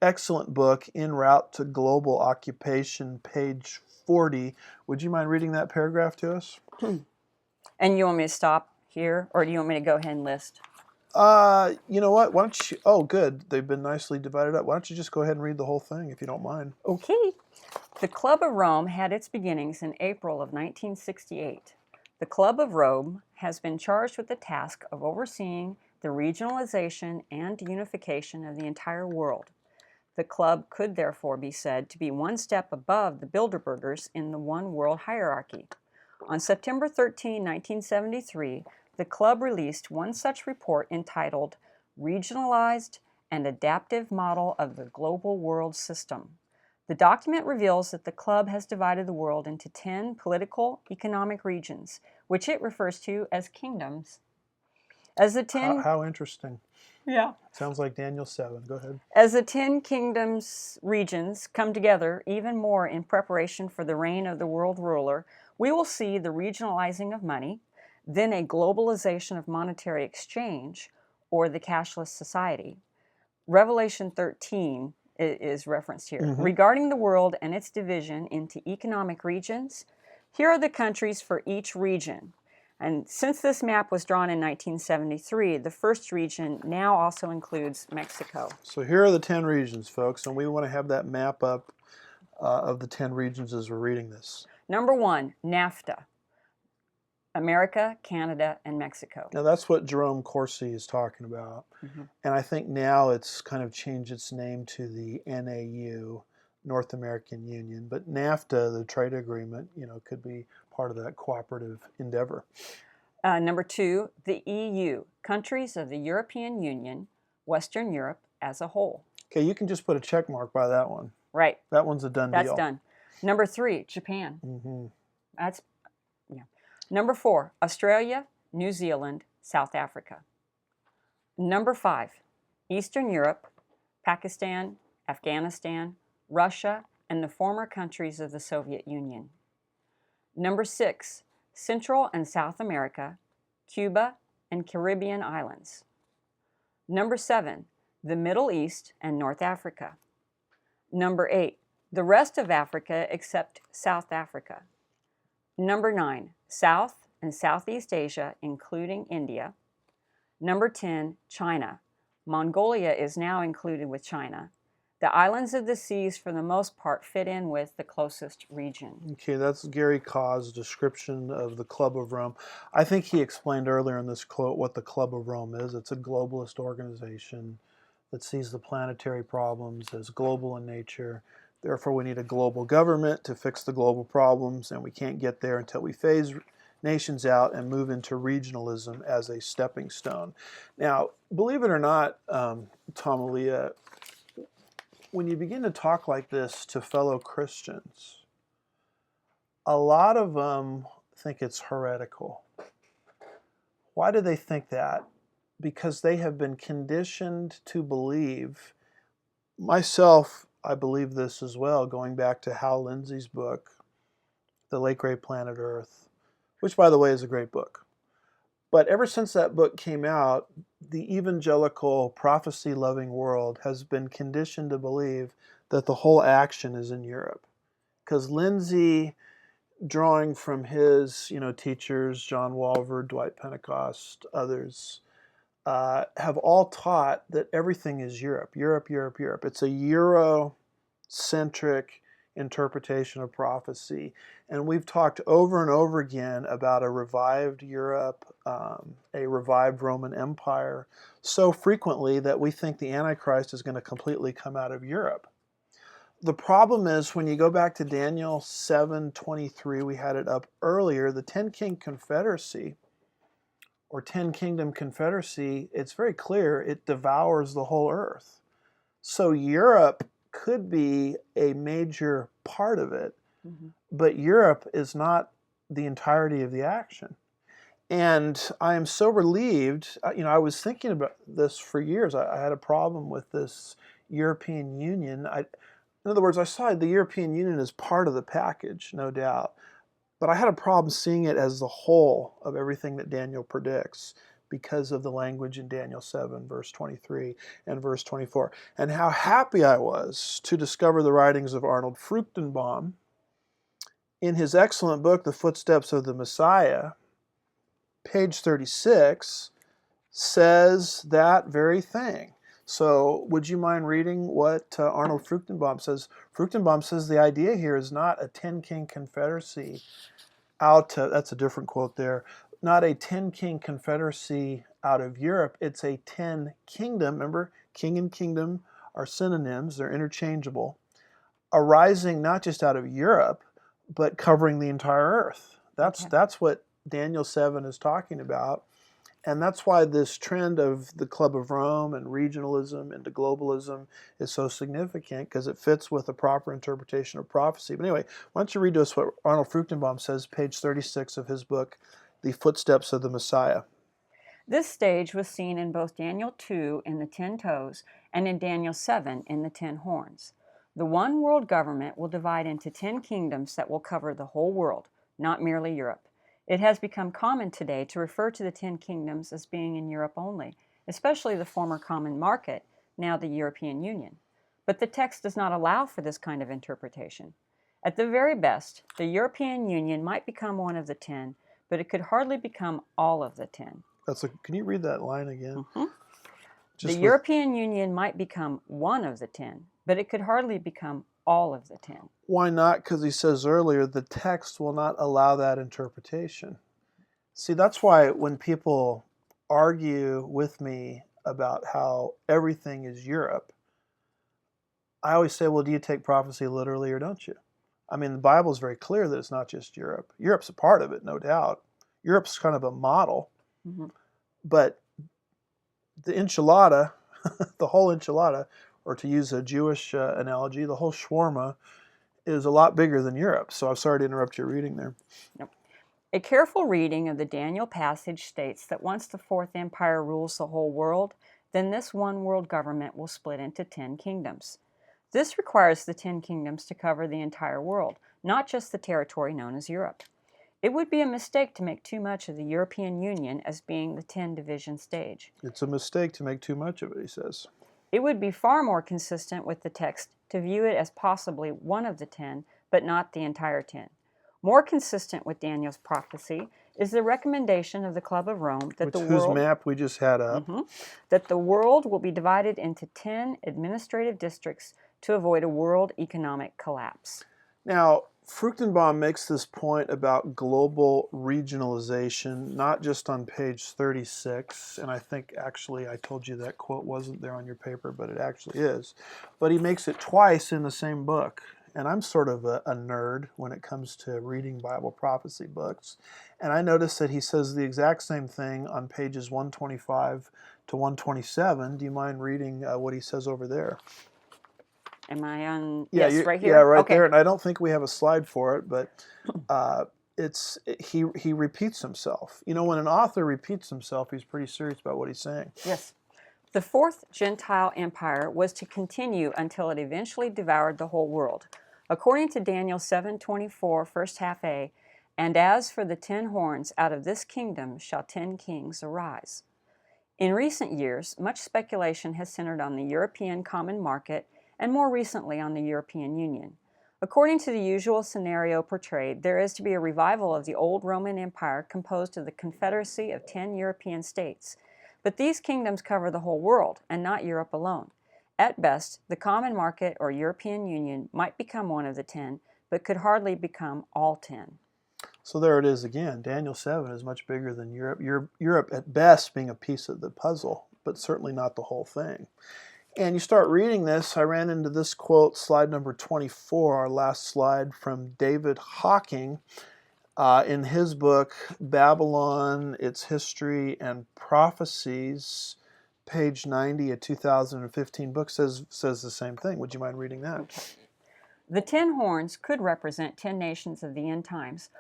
excellent book, En Route to Global Occupation, page 40. Would you mind reading that paragraph to us? And you want me to stop here, or do you want me to go ahead and list? You know what? Why don't you? Oh, good. They've been nicely divided up. Why don't you just go ahead and read the whole thing, if you don't mind? Okay. The Club of Rome had its beginnings in April of 1968. The Club of Rome has been charged with the task of overseeing the regionalization and unification of the entire world. The club could therefore be said to be one step above the Bilderbergers in the one world hierarchy. On September 13, 1973, the club released one such report entitled Regionalized and Adaptive Model of the Global World System. The document reveals that the club has divided the world into 10 political economic regions, which it refers to as kingdoms. As the 10 How interesting. Yeah. Sounds like Daniel 7. Go ahead. As the 10 kingdoms regions come together even more in preparation for the reign of the world ruler, we will see the regionalizing of money, then a globalization of monetary exchange, or the cashless society. Revelation 13 is referenced here. Mm-hmm. Regarding the world and its division into economic regions, here are the countries for each region. And since this map was drawn in 1973, the first region now also includes Mexico. So here are the 10 regions, folks, and we want to have that map up of the 10 regions as we're reading this. Number 1, NAFTA. America, Canada, and Mexico. Now that's what Jerome Corsi is talking about. And I think now it's kind of changed its name to the NAU, North American Union. But NAFTA, the trade agreement, could be part of that cooperative endeavor. Number 2, the EU, countries of the European Union, Western Europe as a whole. Okay, you can just put a check mark by that one. Right. That one's a done That's deal. done. Number 3, Japan. That's, yeah. Number 4, Australia, New Zealand, South Africa. Number 5, Eastern Europe, Pakistan, Afghanistan, Russia, and the former countries of the Soviet Union. Number 6, Central and South America, Cuba, and Caribbean islands. Number 7, the Middle East and North Africa. Number 8, the rest of Africa except South Africa. Number 9, South and Southeast Asia, including India. Number 10, China. Mongolia is now included with China. The islands of the seas, for the most part, fit in with the closest region. Okay, that's Gary Kaw's description of the Club of Rome. I think he explained earlier in this quote what the Club of Rome is. It's a globalist organization that sees the planetary problems as global in nature. Therefore, we need a global government to fix the global problems, and we can't get there until we phase nations out and move into regionalism as a stepping stone. Now, believe it or not, Tomalia, when you begin to talk like this to fellow Christians, a lot of them think it's heretical. Why do they think that? Because they have been conditioned to believe, myself, I believe this as well, going back to Hal Lindsey's book, The Late Great Planet Earth, which, by the way, is a great book. But ever since that book came out, the evangelical, prophecy-loving world has been conditioned to believe that the whole action is in Europe. Because Lindsey, drawing from his teachers, John Walvoord, Dwight Pentecost, others, have all taught that everything is Europe, Europe, Europe, Europe. It's a Euro-centric interpretation of prophecy. And we've talked over and over again about a revived Europe, a revived Roman Empire, so frequently that we think the Antichrist is going to completely come out of Europe. The problem is when you go back to Daniel 7:23, we had it up earlier, the 10-king confederacy, or 10-kingdom confederacy, it's very clear it devours the whole earth. So Europe could be a major part of it, but Europe is not the entirety of the action. And I am so relieved. I was thinking about this for years. I had a problem with this European Union. In other words, I saw the European Union as part of the package, no doubt. But I had a problem seeing it as the whole of everything that Daniel predicts because of the language in Daniel 7, verse 23 and verse 24. And how happy I was to discover the writings of Arnold Fruchtenbaum in his excellent book, The Footsteps of the Messiah. Page 36 says that very thing. So would you mind reading what Arnold Fruchtenbaum says? Fruchtenbaum says the idea here is not a 10-king confederacy that's a different quote there, not a 10-king confederacy out of Europe. It's a 10-kingdom, remember, king and kingdom are synonyms, they're interchangeable, arising not just out of Europe, but covering the entire earth. That's what Daniel 7 is talking about. And that's why this trend of the Club of Rome and regionalism into globalism is so significant, because it fits with a proper interpretation of prophecy. But anyway, why don't you read to us what Arnold Fruchtenbaum says, page 36 of his book, The Footsteps of the Messiah. This stage was seen in both Daniel 2 in the 10 toes and in Daniel 7 in the 10 horns. The one world government will divide into 10 kingdoms that will cover the whole world, not merely Europe. It has become common today to refer to the 10 kingdoms as being in Europe only, especially the former common market, now the European Union. But the text does not allow for this kind of interpretation. At the very best, the European Union might become one of the 10, but it could hardly become all of the 10. Can you read that line again? The European Union might become one of the 10, but it could hardly become all of the 10. Why not? Because he says earlier, the text will not allow that interpretation. See, that's why when people argue with me about how everything is Europe, I always say, well, do you take prophecy literally or don't you? I mean, the Bible is very clear that it's not just Europe. Europe's a part of it, no doubt. Europe's kind of a model, Mm-hmm. but the enchilada, the whole enchilada, or to use a Jewish analogy, the whole shawarma is a lot bigger than Europe. So I'm sorry to interrupt your reading there. Nope. A careful reading of the Daniel passage states that once the Fourth Empire rules the whole world, then this one world government will split into 10 kingdoms. This requires the 10 kingdoms to cover the entire world, not just the territory known as Europe. It would be a mistake to make too much of the European Union as being the 10-division stage. It's a mistake to make too much of it, he says. It would be far more consistent with the text to view it as possibly one of the 10, but not the entire 10. More consistent with Daniel's prophecy is the recommendation of the Club of Rome that whose map we just had up. That the world will be divided into 10 administrative districts to avoid a world economic collapse. Now, Fruchtenbaum makes this point about global regionalization, not just on page 36, and I think actually I told you that quote wasn't there on your paper, but it actually is. But he makes it twice in the same book. And I'm sort of a nerd when it comes to reading Bible prophecy books. And I noticed that he says the exact same thing on pages 125 to 127. Do you mind reading what he says over there? Am I on? Yeah, yes, right here? Yeah, right okay. there. And I don't think we have a slide for it, but he repeats himself. You know, when an author repeats himself, he's pretty serious about what he's saying. Yes. The Fourth Gentile Empire was to continue until it eventually devoured the whole world. According to Daniel 7:24, first half A, and as for the 10 horns, out of this kingdom shall 10 kings arise. In recent years, much speculation has centered on the European common market and more recently on the European Union. According to the usual scenario portrayed, there is to be a revival of the old Roman Empire composed of the confederacy of 10 European states. But these kingdoms cover the whole world and not Europe alone. At best, the common market or European Union might become one of the 10, but could hardly become all 10. So there it is again. Daniel 7 is much bigger than Europe. Europe at best being a piece of the puzzle, but certainly not the whole thing. And you start reading this, I ran into this quote, slide number 24, our last slide, from David Hawking. In his book, Babylon, Its History and Prophecies, page 90, a 2015 book, says the same thing. Would you mind reading that? Okay. The 10 horns could represent 10 nations of the end times,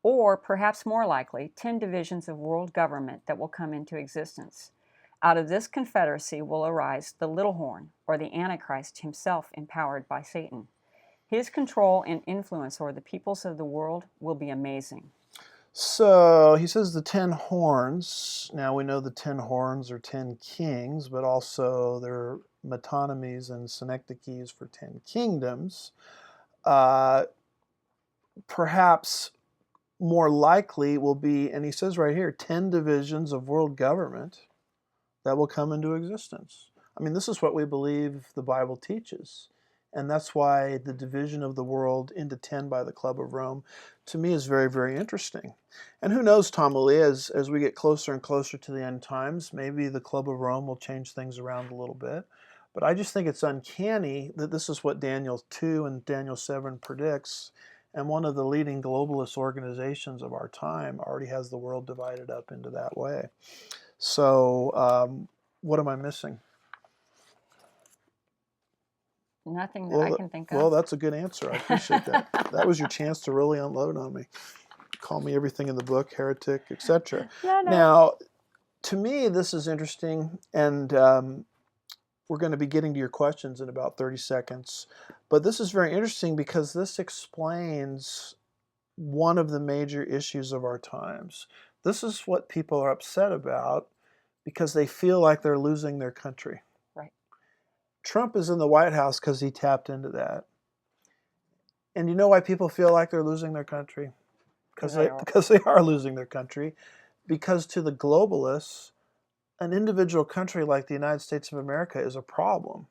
or perhaps more likely, 10 divisions of world government that will come into existence. Out of this confederacy will arise the little horn, or the antichrist himself empowered by Satan. His control and influence over the peoples of the world will be amazing. So he says the 10 horns. Now we know the 10 horns are 10 kings, but also they're metonymies and synecdoches for 10 kingdoms. Perhaps more likely will be, and he says right here, 10 divisions of world government that will come into existence. I mean, this is what we believe the Bible teaches. And that's why the division of the world into 10 by the Club of Rome, to me, is very, very interesting. And who knows, Tom Lee, as we get closer and closer to the end times, maybe the Club of Rome will change things around a little bit. But I just think it's uncanny that this is what Daniel 2 and Daniel 7 predicts. And one of the leading globalist organizations of our time already has the world divided up into that way. So what am I missing? Nothing that I can think of. Well, that's a good answer. I appreciate that. That was your chance to really unload on me. Call me everything in the book, heretic, etc. No. Now, to me, this is interesting, and we're going to be getting to your questions in about 30 seconds. But this is very interesting because this explains one of the major issues of our times. This is what people are upset about because they feel like they're losing their country. Right. Trump is in the White House because he tapped into that. And you know why people feel like they're losing their country? Because they are losing their country. Because to the globalists, an individual country like the United States of America is a problem.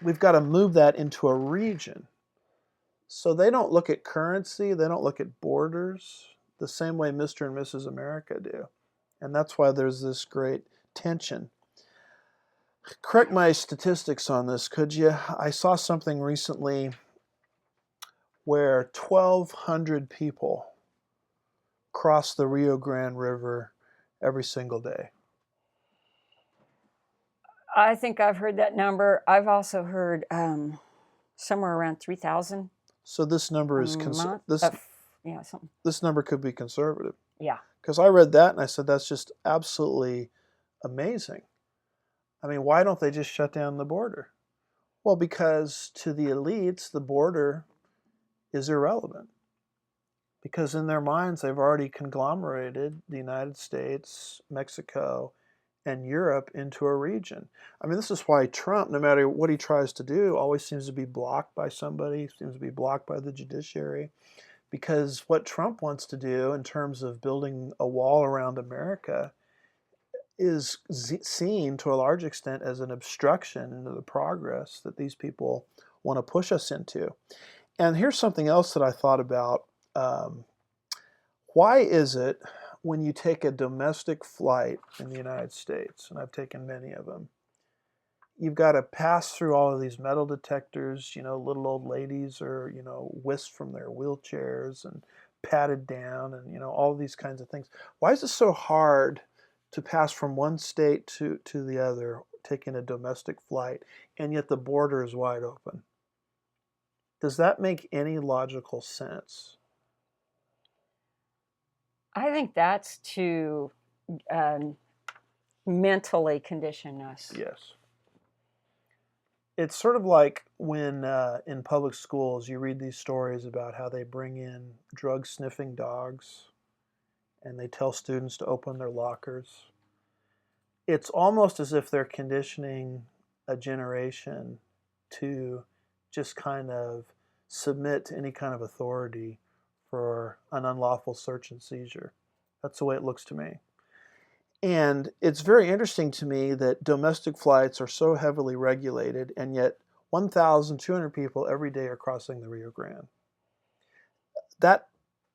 We've got to move that into a region. So they don't look at currency, they don't look at borders the same way Mr. and Mrs. America do. And that's why there's this great tension. Correct my statistics on this, could you? I saw something recently where 1,200 people cross the Rio Grande River every single day. I think I've heard that number. I've also heard somewhere around 3,000 So this number a is month. Something. this number could be conservative. Yeah. Because I read that and I said that's just absolutely amazing. I mean, why don't they just shut down the border? Well, because to the elites, the border is irrelevant. Because in their minds, they've already conglomerated the United States, Mexico, and Europe into a region. I mean, this is why Trump, no matter what he tries to do, always seems to be blocked by somebody, seems to be blocked by the judiciary. Because what Trump wants to do in terms of building a wall around America is seen to a large extent as an obstruction into the progress that these people want to push us into. And here's something else that I thought about. Why is it when you take a domestic flight in the United States, and I've taken many of them, you've got to pass through all of these metal detectors, little old ladies are, whisked from their wheelchairs and patted down and, all these kinds of things. Why is it so hard to pass from one state to the other, taking a domestic flight, and yet the border is wide open? Does that make any logical sense? I think that's to mentally condition us. Yes. It's sort of like when in public schools you read these stories about how they bring in drug sniffing dogs and they tell students to open their lockers. It's almost as if they're conditioning a generation to just kind of submit to any kind of authority for an unlawful search and seizure. That's the way it looks to me. And it's very interesting to me that domestic flights are so heavily regulated, and yet 1,200 people every day are crossing the Rio Grande. That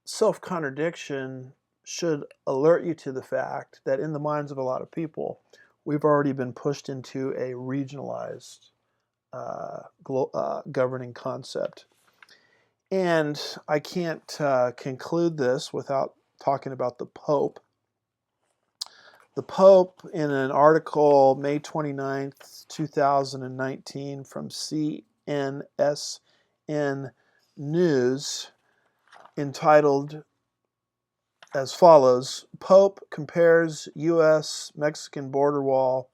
self-contradiction should alert you to the fact that in the minds of a lot of people, we've already been pushed into a regionalized governing concept. And I can't conclude this without talking about the Pope. The Pope, in an article May 29th, 2019 from CNSN News, entitled as follows: Pope compares U.S.-Mexican border wall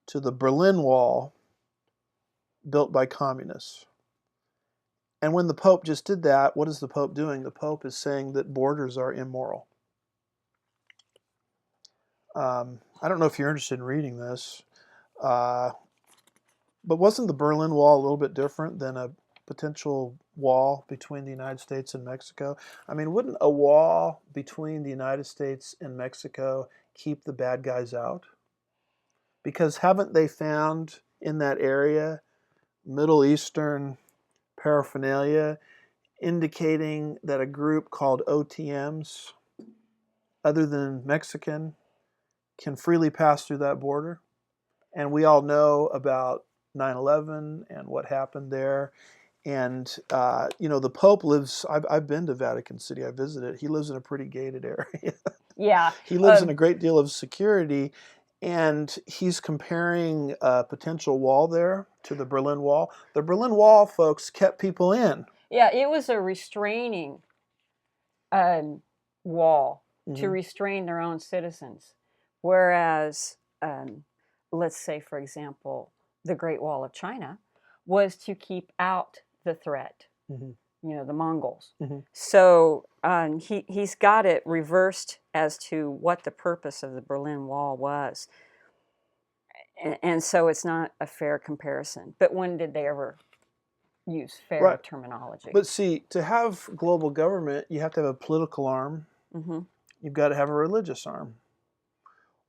to the Berlin Wall built by communists. And when the Pope just did that, what is the Pope doing? The Pope is saying that borders are immoral. I don't know if you're interested in reading this, but wasn't the Berlin Wall a little bit different than a potential wall between the United States and Mexico? I mean, wouldn't a wall between the United States and Mexico keep the bad guys out? Because haven't they found in that area Middle Eastern paraphernalia indicating that a group called OTMs, other than Mexican, can freely pass through that border? And we all know about 9/11 and what happened there. And, the Pope lives, I've been to Vatican City, I visited. He lives in a pretty gated area. Yeah. He lives in a great deal of security. And he's comparing a potential wall there to the Berlin Wall. The Berlin Wall, folks, kept people in. Yeah, it was a restraining wall to restrain their own citizens. Whereas, let's say, for example, the Great Wall of China was to keep out the threat, the Mongols. So he's got it reversed as to what the purpose of the Berlin Wall was. And so it's not a fair comparison. But when did they ever use fair terminology? But see, to have global government, you have to have a political arm. You've got to have a religious arm.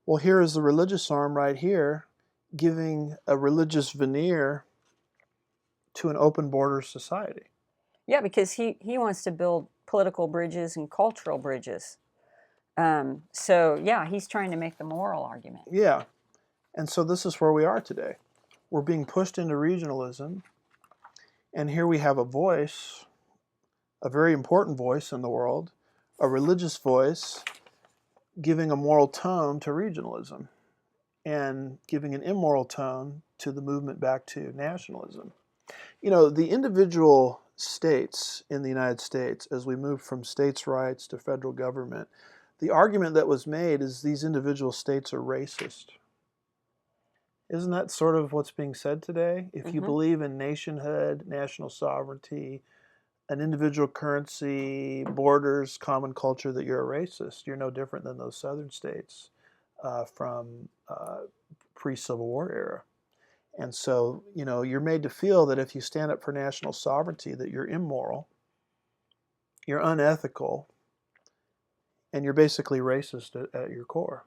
Well, here is the religious arm right here, giving a religious veneer to an open border society. Yeah, because he wants to build political bridges and cultural bridges. So, yeah, he's trying to make the moral argument. Yeah. And so this is where we are today. We're being pushed into regionalism, and here we have a voice, a very important voice in the world, a religious voice, giving a moral tone to regionalism and giving an immoral tone to the movement back to nationalism. You know, the individual states in the United States, as we move from states' rights to federal government, the argument that was made is these individual states are racist. Isn't that sort of what's being said today? If you Mm-hmm. believe in nationhood, national sovereignty, an individual currency, borders, common culture, that you're a racist. You're no different than those southern states from pre-Civil War era. And so, you know, you're made to feel that if you stand up for national sovereignty, that you're immoral, you're unethical, and you're basically racist at your core.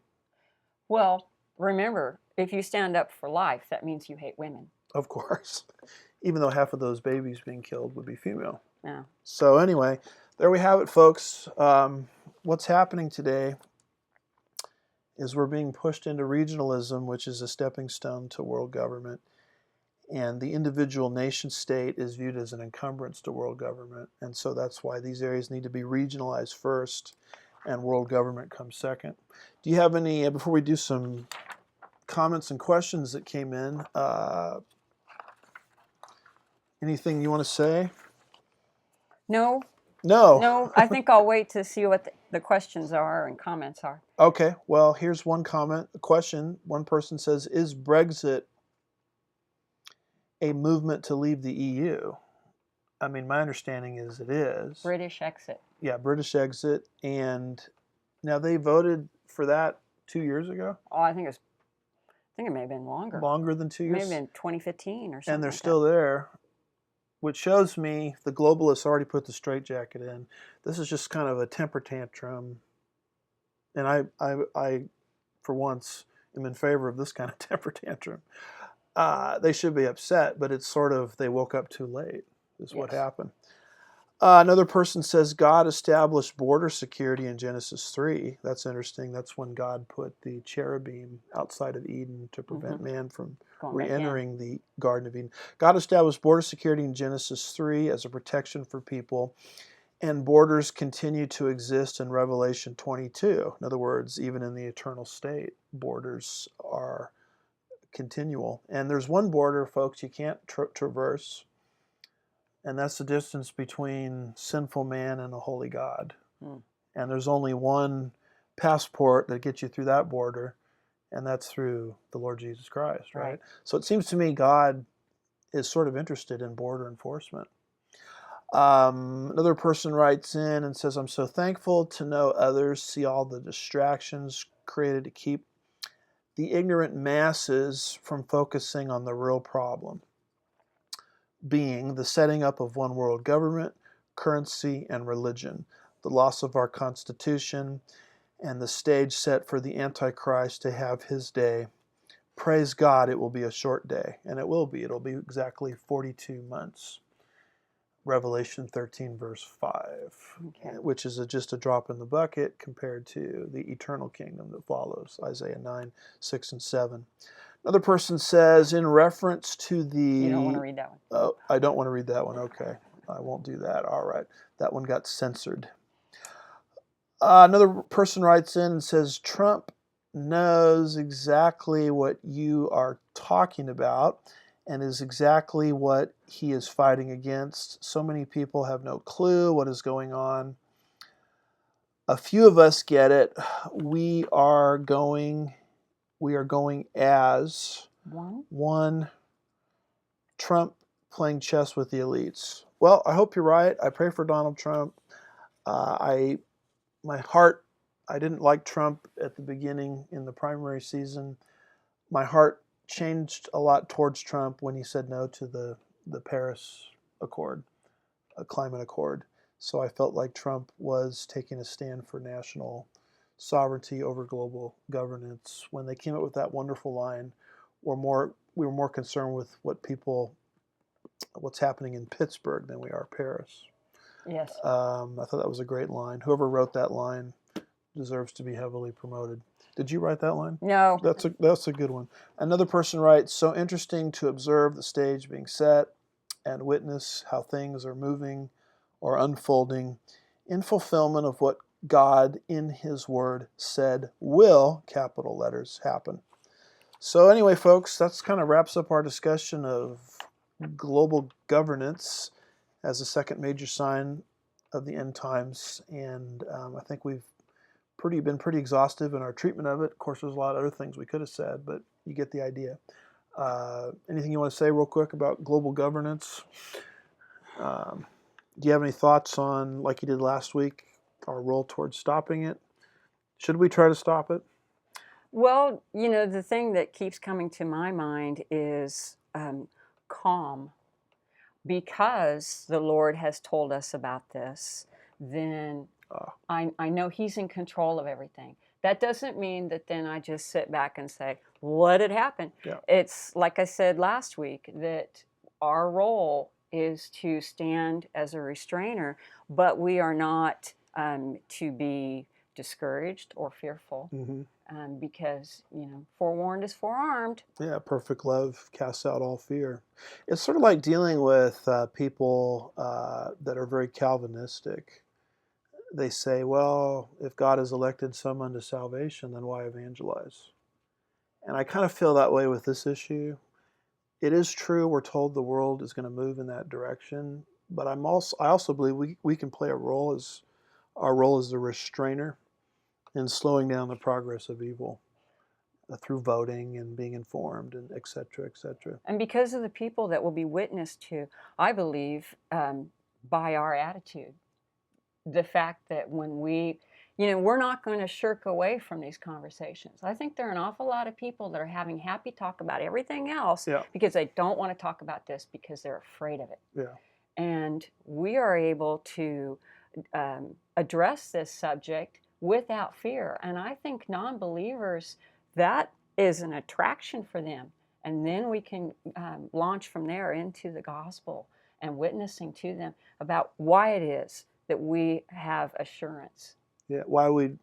Well, remember, if you stand up for life, that means you hate women. Of course, even though half of those babies being killed would be female. Yeah. So anyway, there we have it, folks. What's happening today is we're being pushed into regionalism, which is a stepping stone to world government. And the individual nation state is viewed as an encumbrance to world government. And so that's why these areas need to be regionalized first and world government comes second. Do you have any, before we do some comments and questions that came in, anything you want to say? No, No. no, I think I'll wait to see what the questions are and comments are. Okay, well, here's one comment, a question. One person says, is Brexit a movement to leave the EU? I mean, my understanding is it is. British exit. Yeah, British exit. And now they voted for that 2 years ago? Oh, I think it may have been longer. Longer than 2 It may years? have been 2015 or something. And they're like still that. there, which shows me the globalists already put the straitjacket in. This is just kind of a temper tantrum. And I for once, am in favor of this kind of temper tantrum. They should be upset, but it's sort of they woke up too late, is what Yes. happened. Another person says God established border security in Genesis 3. That's interesting. That's when God put the cherubim outside of Eden to prevent man from re-entering the Garden of Eden. God established border security in Genesis 3 as a protection for people, and borders continue to exist in Revelation 22. In other words, even in the eternal state, borders are continual. And there's one border, folks, you can't traverse, and that's the distance between sinful man and a holy God. And there's only one passport that gets you through that border, and that's through the Lord Jesus Christ, right? So it seems to me God is sort of interested in border enforcement. Another person writes in and says, I'm so thankful to know others see all the distractions created to keep the ignorant masses from focusing on the real problem, being the setting up of one world government, currency, and religion, the loss of our Constitution, and the stage set for the Antichrist to have his day. Praise God, it will be a short day, and it will be. It'll be exactly 42 months. Revelation 13, verse 5, which is just a drop in the bucket compared to the eternal kingdom that follows, Isaiah 9, 6, and 7. Another person says, in reference to the... You don't want to read that one? Oh, I don't want to read that one. Okay. I won't do that. All right. That one got censored. Another person writes in and says, Trump knows exactly what you are talking about and is exactly what he is fighting against. So many people have no clue what is going on. A few of us get it. We are going as one Trump playing chess with the elites. Well, I hope you're right. I pray for Donald Trump. My heart, I didn't like Trump at the beginning in the primary season. My heart changed a lot towards Trump when he said no to the Paris Accord, a climate accord. So I felt like Trump was taking a stand for national sovereignty over global governance. When they came up with that wonderful line, we were more concerned with what people what's happening in Pittsburgh than we are Paris. Yes. I thought that was a great line. Whoever wrote that line deserves to be heavily promoted. Did you write that line? No. That's a good one. Another person writes, so interesting to observe the stage being set and witness how things are moving or unfolding in fulfillment of what God in his word said will, capital letters, happen. So anyway, folks, that's kind of wraps up our discussion of global governance as the second major sign of the end times. And I think we've been pretty exhaustive in our treatment of it. Of course, there's a lot of other things we could have said, but you get the idea. Anything you want to say real quick about global governance? Do you have any thoughts on, like you did last week, our role towards stopping it? Should we try to stop it? Well, the thing that keeps coming to my mind is calm. Because the Lord has told us about this, then I know he's in control of everything. That doesn't mean that then I just sit back and say, let it happen. Yeah. It's like I said last week, that our role is to stand as a restrainer, but we are not to be discouraged or fearful. Mm-hmm. Because, forewarned is forearmed. Yeah, perfect love casts out all fear. It's sort of like dealing with people that are very Calvinistic. They say, well, if God has elected someone to salvation, then why evangelize? And I kind of feel that way with this issue. It is true we're told the world is going to move in that direction, but I also believe we can play our role as the restrainer in slowing down the progress of evil through voting and being informed and et cetera, et cetera. And because of the people that will be witnessed to, I believe, by our attitude, the fact that when we're not going to shirk away from these conversations. I think there are an awful lot of people that are having happy talk about everything else because they don't want to talk about this because they're afraid of it. Yeah. And we are able to address this subject without fear. And I think non-believers, that is an attraction for them. And then we can launch from there into the gospel and witnessing to them about why it is that we have assurance. Yeah, why we'd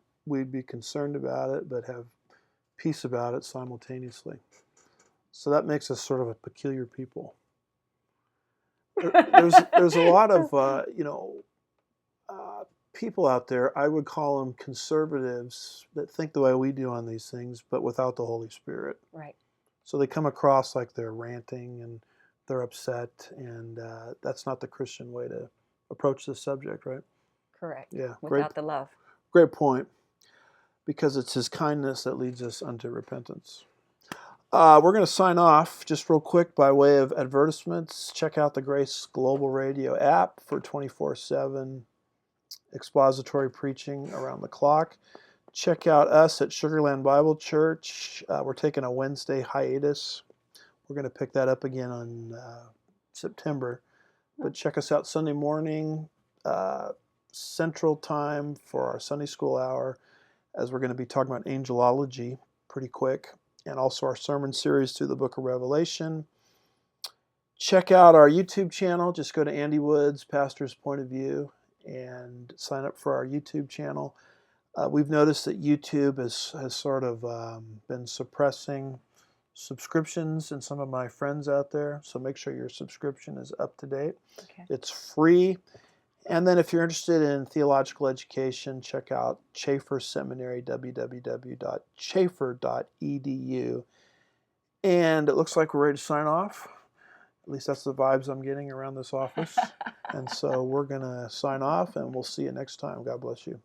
be concerned about it, but have peace about it simultaneously. So that makes us sort of a peculiar people. There's a lot of people out there. I would call them conservatives that think the way we do on these things, but without the Holy Spirit. Right. So they come across like they're ranting and they're upset, and that's not the Christian way to approach this subject, right? Correct. Yeah. Without the love. Great point. Because it's his kindness that leads us unto repentance. We're going to sign off just real quick by way of advertisements. Check out the Grace Global Radio app for 24/7 expository preaching around the clock. Check out us at Sugarland Bible Church. We're taking a Wednesday hiatus. We're going to pick that up again on September. But check us out Sunday morning, Central Time for our Sunday school hour, as we're going to be talking about angelology pretty quick, and also our sermon series through the book of Revelation. Check out our YouTube channel. Just go to Andy Woods, Pastor's Point of View, and sign up for our YouTube channel. We've noticed that YouTube has sort of been suppressing subscriptions in some of my friends out there, so make sure your subscription is up to date. Okay. It's free. And then if you're interested in theological education, check out Chafer Seminary, www.chafer.edu. And it looks like we're ready to sign off. At least that's the vibes I'm getting around this office. And so we're going to sign off, and we'll see you next time. God bless you.